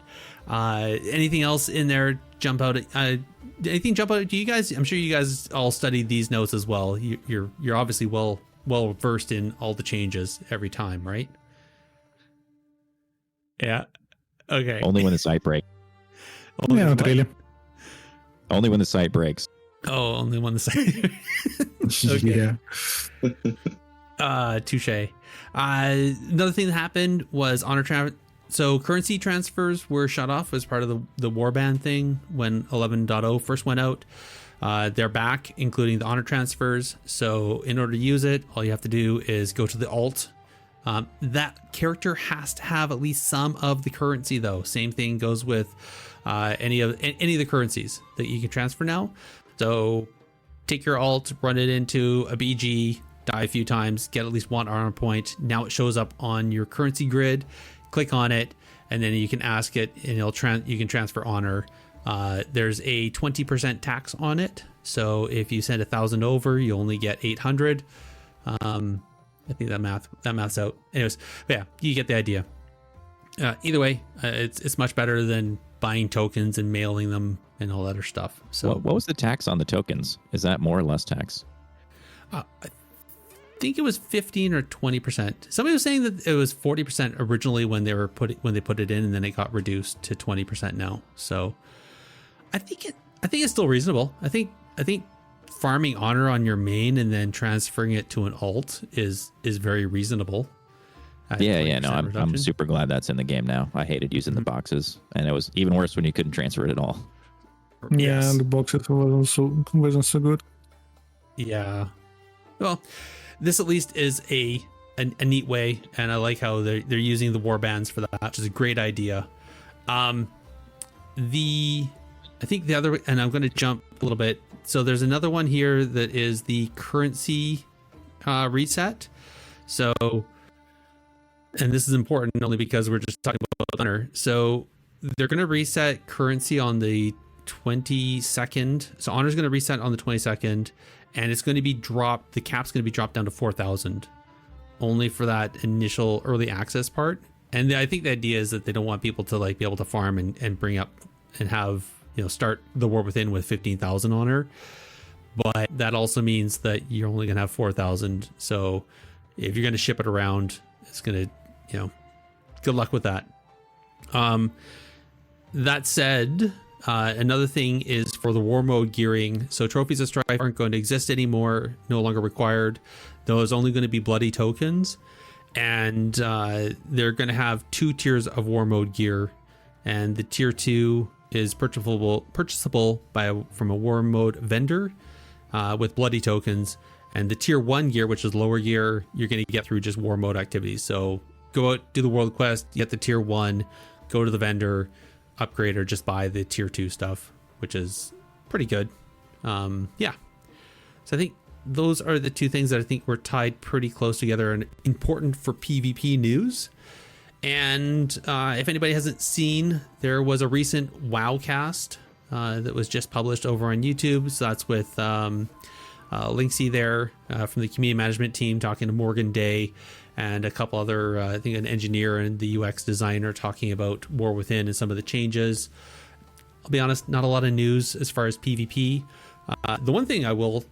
B: Anything else in there jump out? Anything jump out to you guys? I'm sure you guys all studied these notes as well. You're obviously well versed in all the changes every time, right? Yeah. Okay.
A: Only when the site breaks.
D: Yeah, not really.
A: Only when the site breaks.
B: Oh, only when the site. Okay.
D: Yeah.
B: Touche. Another thing that happened was so currency transfers were shut off as part of the warband thing when 11.0 first went out. They're back, including the honor transfers. So in order to use it, all you have to do is go to the alt. That character has to have at least some of the currency, though. Same thing goes with any of the currencies that you can transfer now. So take your alt, run it into a BG, die a few times, get at least 1 honor point. Now it shows up on your currency grid. Click on it, and then you can ask it, and you can transfer honor. There's a 20% tax on it, so if you send 1,000 over, you only get 800. I think that maths out. Anyways, but yeah, you get the idea. Either way, it's much better than buying tokens and mailing them and all that other stuff. So
A: what was the tax on the tokens? Is that more or less tax?
B: I think it was 15 or 20%. Somebody was saying that it was 40% originally when they put it in, and then it got reduced to 20% now. So I think it's still reasonable. I think farming honor on your main and then transferring it to an alt is very reasonable.
A: Yeah, no, I'm super glad that's in the game now. I hated using the boxes, and it was even worse when you couldn't transfer it at all.
D: Yeah, yes. And the boxes wasn't so good.
B: Yeah. Well, this at least is a neat way, and I like how they're using the war bands for that, which is a great idea. I think the other, and I'm going to jump a little bit. So there's another one here that is the currency reset. So, and this is important only because we're just talking about honor. So they're going to reset currency on the 22nd. So honor is going to reset on the 22nd, and it's going to be dropped. The cap's going to be dropped down to 4,000 only for that initial early access part. And I think the idea is that they don't want people to be able to farm and bring up and have, start the war within with 15,000 honor. But that also means that you're only going to have 4,000. So if you're going to ship it around, it's going to, good luck with that. That said, another thing is for the war mode gearing. So trophies of strife aren't going to exist anymore, no longer required. Those only going to be bloody tokens. And they're going to have 2 tiers of war mode gear. And the tier 2 is purchasable from a war mode vendor with bloody tokens. And the tier 1 gear, which is lower gear, you're going to get through just war mode activities. So go out, do the world quest, get the tier 1, go to the vendor, upgrade, or just buy the tier 2 stuff, which is pretty good. Yeah. So I think those are the 2 things that I think were tied pretty close together and important for PvP news. And if anybody hasn't seen, there was a recent WoWcast that was just published over on YouTube. So that's with Linksy there from the community management team talking to Morgan Day. and a couple other, I think an engineer and the UX designer talking about War Within and some of the changes. I'll be honest, not a lot of news as far as PvP. The one thing I will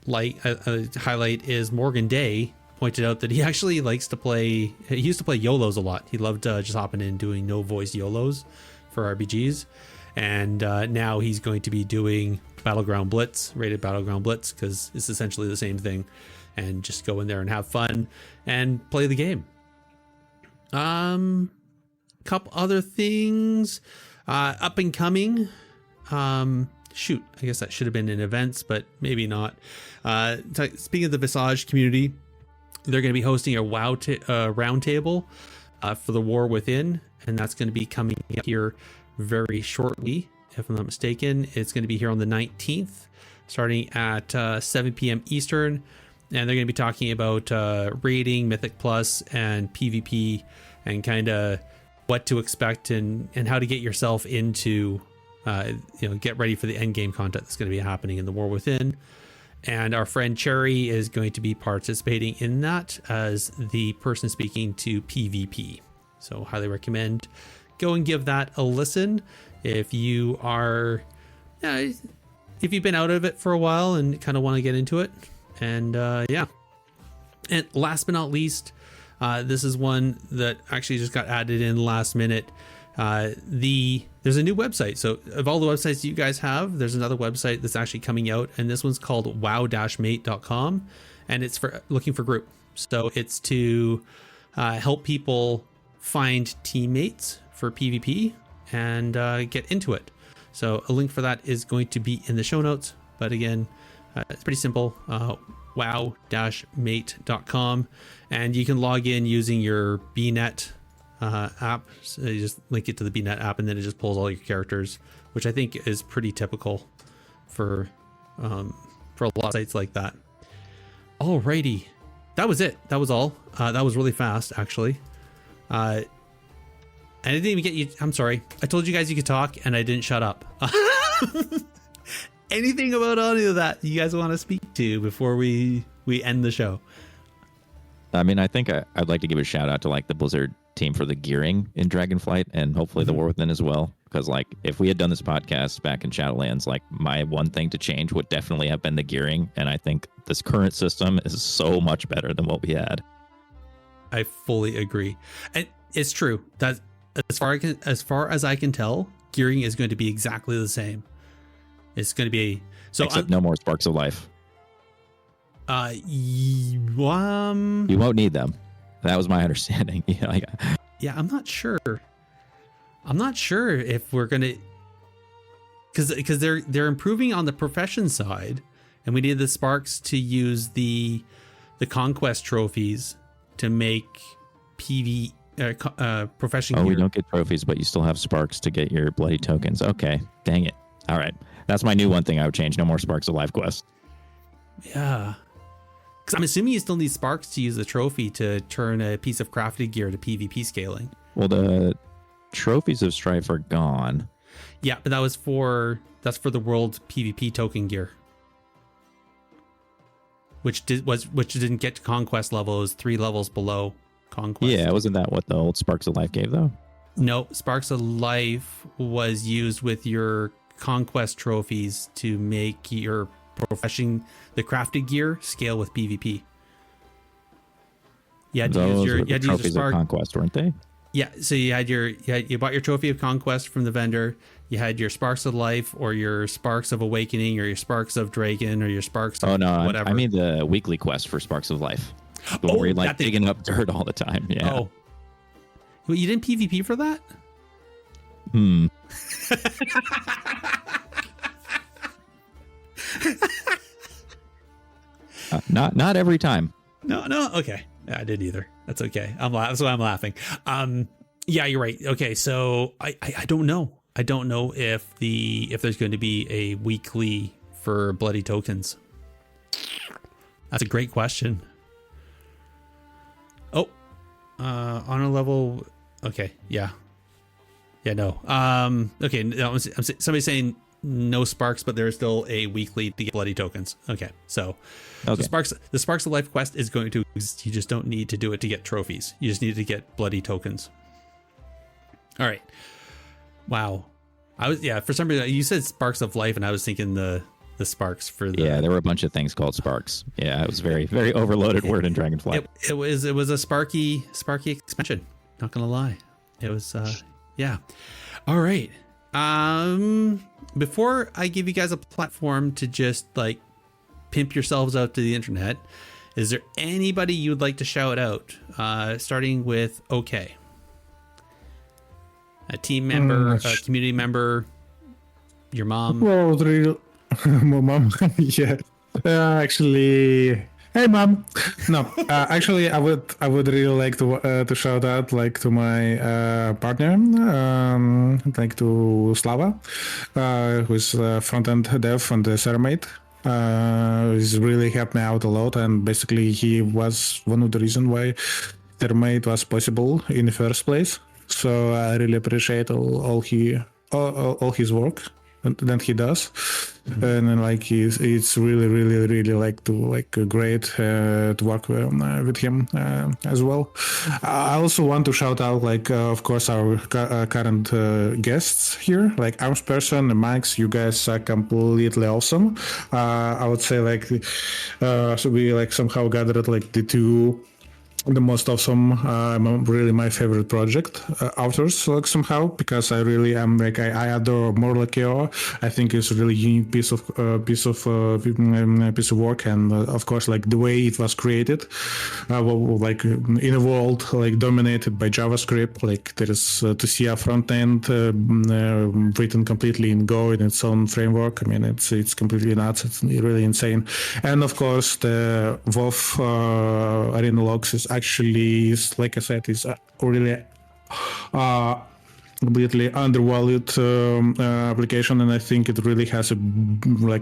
B: highlight is Morgan Day pointed out that he actually likes to play, he used to play YOLOs a lot. He loved just hopping in and doing no voice YOLOs for RPGs. And now he's going to be doing Battleground Blitz, rated Battleground Blitz, because it's essentially the same thing. And just go in there and have fun and play the game. Couple other things. Up and coming. Shoot, I guess that should have been in events, but maybe not. Speaking of the Visage community, they're going to be hosting a WoW roundtable for the War Within, and that's going to be coming up here very shortly, if I'm not mistaken. It's going to be here on the 19th, starting at 7 p.m. Eastern, and they're going to be talking about raiding, Mythic Plus, and PvP, and kind of what to expect and how to get yourself into, get ready for the end game content that's going to be happening in the War Within. And our friend Cherry is going to be participating in that as the person speaking to PvP. So highly recommend go and give that a listen if you are, if you've been out of it for a while and kind of want to get into it. And and last but not least, this is one that actually just got added in last minute. There's a new website. So of all the websites you guys have, there's another website that's actually coming out, and this one's called wow-mate.com, and it's for looking for group. So it's to help people find teammates for PvP and get into it. So a link for that is going to be in the show notes. But again, it's pretty simple. wow-mate.com, and you can log in using your BNet app. So you just link it to the BNet app, and then it just pulls all your characters, which I think is pretty typical for a lot of sites like that. Alrighty, that was it. That was all. That was really fast, actually. I didn't even get you. I'm sorry. I told you guys you could talk, and I didn't shut up. Anything about any of that you guys want to speak to before we end the show?
A: I mean, I think I'd like to give a shout out to like the Blizzard team for the gearing in Dragonflight, and hopefully the War Within as well. Because like if we had done this podcast back in Shadowlands, like my one thing to change would definitely have been the gearing. And I think this current system is so much better than what we had.
B: I fully agree. And it's true that as far as I can tell, gearing is going to be exactly the same. It's going to be
A: except no more Sparks of Life.
B: You
A: won't need them. That was my understanding.
B: Yeah, I'm not sure. I'm not sure if we're gonna, because they're improving on the profession side, and we need the Sparks to use the conquest trophies to make profession gear.
A: We don't get trophies, but you still have Sparks to get your bloody tokens. Okay, dang it. All right, that's my new one thing I would change. No more Sparks of Life quest.
B: Yeah. Because I'm assuming you still need Sparks to use the trophy to turn a piece of crafted gear to PvP scaling.
A: Well, the trophies of Strife are gone.
B: Yeah, but that's for the world PvP token gear, which didn't get to conquest level. It was 3 levels below conquest.
A: Yeah, wasn't that what the old Sparks of Life gave though?
B: No, Sparks of Life was used with your conquest trophies to make your profession, the crafted gear, scale with PvP. You had to use your
A: trophies of conquest, weren't they?
B: Yeah, so you bought your trophy of conquest from the vendor. You had your Sparks of Life, or your Sparks of Awakening, or your Sparks of Dragon, or your Sparks of whatever.
A: I mean the weekly quest for Sparks of Life. The one where you're like digging up dirt all the time. Yeah. Oh.
B: Well, you didn't PvP for that?
A: Not every time.
B: No. Okay. I didn't either. That's okay. That's why I'm laughing. Yeah, you're right. Okay. So I don't know. I don't know if there's going to be a weekly for bloody tokens. That's a great question. Oh, honor level. Okay. Yeah. Yeah. No. Okay. No, somebody's saying no sparks, but there's still a weekly to get bloody tokens. Okay, so
A: Okay.
B: the Sparks of Life quest is going to exist. You just don't need to do it to get trophies. You just need to get bloody tokens. All right. Wow. For some reason you said Sparks of Life, and I was thinking the sparks for the.
A: Yeah, there were a bunch of things called sparks. Yeah, it was very, very overloaded word in Dragonfly.
B: It was a sparky expansion. Not gonna lie, it was. Yeah. All right. Before I give you guys a platform to just like pimp yourselves out to the internet, is there anybody you'd like to shout out? Starting with OK. A team member, a community member, your mom.
D: Well, my mom. Yeah. Actually, hey mom. No, actually, I would really like to shout out like to my partner, like to Slava, who's front end dev on the Ceramate. He's really helped me out a lot, and basically he was one of the reasons why Ceramate was possible in the first place. So I really appreciate all his work that he does, and then like it's really like great to work with him as well. I also want to shout out of course our current guests here, like Arms Person and Max. You guys are completely awesome. I would say so we somehow gathered the most awesome, really my favorite project authors somehow, because I really am I adore Morlock.io. I think it's a really unique piece of work, and of course the way it was created, in a world dominated by JavaScript. There is to see a front end written completely in Go in its own framework. I mean it's completely nuts. It's really insane. And of course the WoW Arena Logs is actually, like I said, is really completely undervalued application, and I think it really has a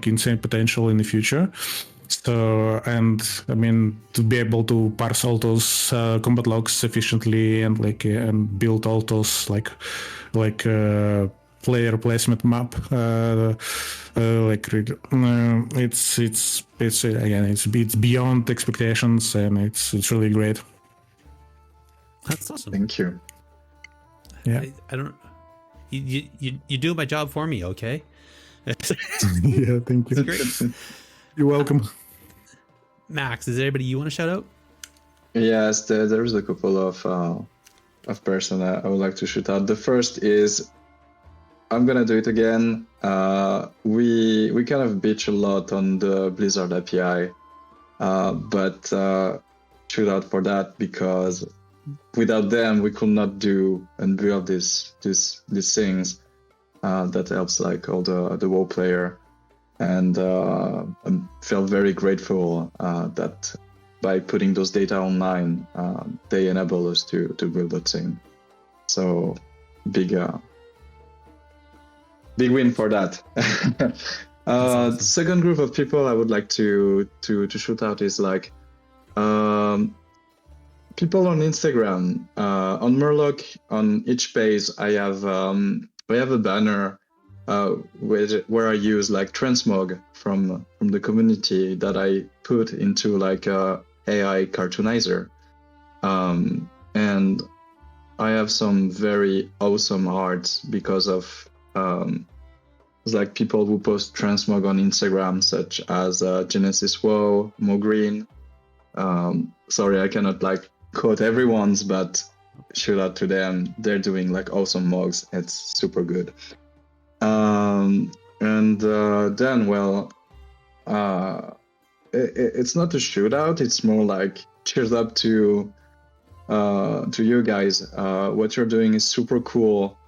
D: insane potential in the future. So, and I mean, to be able to parse all those combat logs efficiently and and build all those player placement map, it's beyond expectations, and it's really great.
B: That's awesome.
C: Thank you.
D: Yeah.
B: I don't. You do my job for me, okay?
D: Yeah, thank you.
B: Great.
D: You're welcome.
B: Max, is there anybody you want to shout out?
C: Yes, there's a couple of person I would like to shout out. The first is, I'm gonna do it again. We kind of bitch a lot on the Blizzard API, but shout out for that, because without them we could not do and build these things that helps all the WoW player, and I felt very grateful that by putting those data online, they enable us to build that thing. So big win for that.
B: Awesome.
C: The second group of people I would like to shout out is people on Instagram, on Murloc. On each page I have a banner where I use transmog from the community that I put into a AI cartoonizer, and I have some very awesome art because of people who post transmog on Instagram, such as Genesis Woe, Mo Green. Sorry, I cannot quote everyone's, but shout out to them. They're doing awesome mogs. It's super good. Then it's not a shootout. It's more cheers up to you guys. What you're doing is super cool.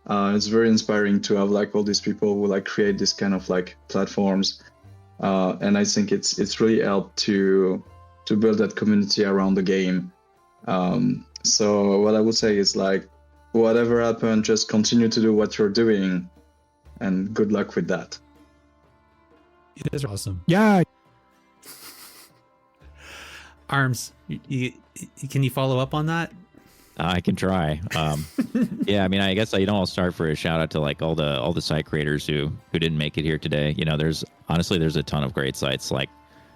C: It's very inspiring to have all these people who create this kind of platforms, and I think it's really helped to build that community around the game. So what I would say is whatever happened, just continue to do what you're doing, and good luck with that.
B: You guys are awesome.
D: Yeah.
B: Arms, can you follow up on that?
A: I can try. Yeah, I mean, I guess I'll start for a shout out to like all the site creators who didn't make it here today. You know, there's a ton of great sites. Like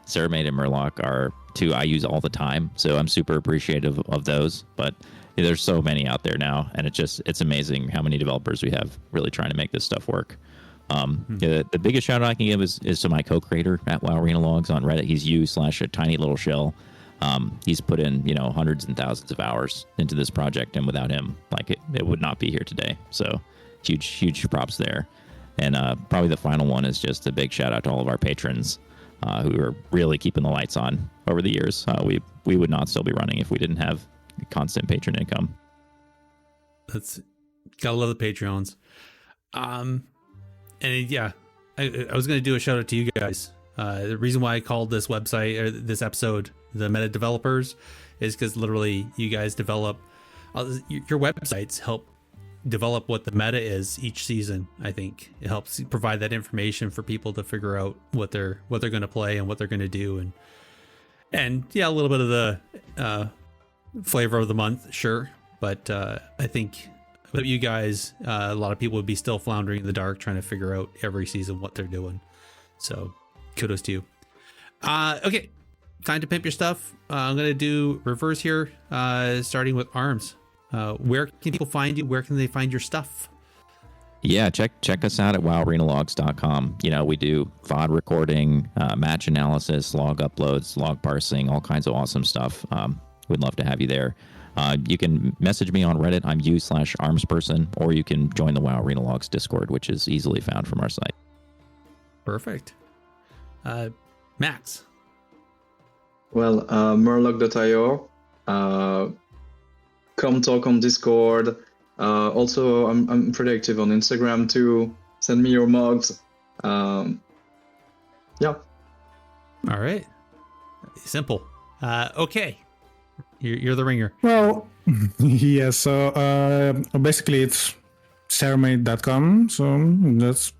A: Ceramate and Murloc are two I use all the time, so I'm super appreciative of those. But there's so many out there now, and it's amazing how many developers we have really trying to make this stuff work. The biggest shout out I can give is to my co-creator at WoW Arena Logs on Reddit. He's u/a tiny little shell. He's put in, hundreds and thousands of hours into this project, and without him, like it would not be here today. So huge props there. And probably the final one is just a big shout out to all of our patrons who are really keeping the lights on over the years. We would not still be running if we didn't have constant patron income.
B: That's gotta love the Patreons. And yeah, I was going to do a shout out to you guys. The reason why I called this website or this episode the Meta Developers is because literally you guys develop your websites help develop what the meta is each season. I think it helps provide that information for people to figure out what they're going to play and what they're going to do, and yeah, a little bit of the flavor of the month, sure, but I think without you guys, a lot of people would be still floundering in the dark trying to figure out every season what they're doing. So kudos to you. Okay, time to pimp your stuff. I'm going to do reverse here, starting with Arms. Where can people find you? Where can they find your stuff?
A: Yeah, check us out at wowarenalogs.com. We do VOD recording, match analysis, log uploads, log parsing, all kinds of awesome stuff. We'd love to have you there. You can message me on Reddit. I'm u/armsperson, or you can join the WoW Arena Logs Discord, which is easily found from our site.
B: Perfect. Max.
C: Well, Murloc.io. Come talk on Discord. Also, I'm pretty active on Instagram too. Send me your mugs. Yeah.
B: All right. Simple. Okay. You're the ringer.
D: Well, yeah. So basically, it's ceramate.com. So that's.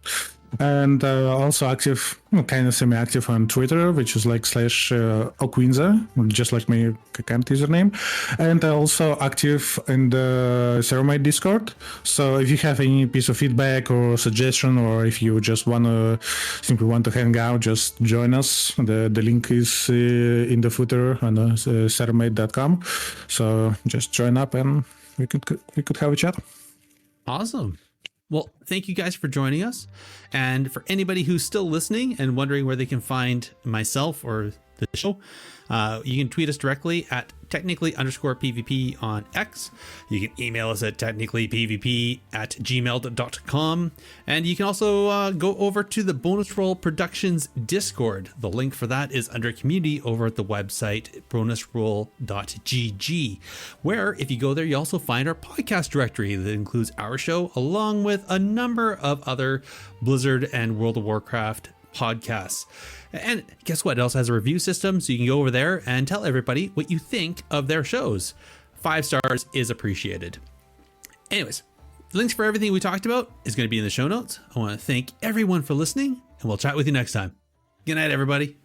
D: And also active, kind of semi-active on Twitter, which is like /Oquinza, just like my account username. And also active in the Ceramate Discord. So if you have any piece of feedback or suggestion, or if you just simply want to hang out, just join us. The link is in the footer on ceramate.com. So just join up and we could have a chat.
B: Awesome. Well, thank you guys for joining us. And for anybody who's still listening and wondering where they can find myself or the show, you can tweet us directly at technically_pvp on X. You can email us at technicallypvp@gmail.com. And you can also go over to the Bonus Roll Productions Discord. The link for that is under community over at the website bonusroll.gg, where if you go there, you also find our podcast directory that includes our show along with a number of other Blizzard and World of Warcraft podcasts. And guess what? It also has a review system, so you can go over there and tell everybody what you think of their shows. 5 stars is appreciated. Anyways, links for everything we talked about is going to be in the show notes. I want to thank everyone for listening, and we'll chat with you next time. Good night, everybody.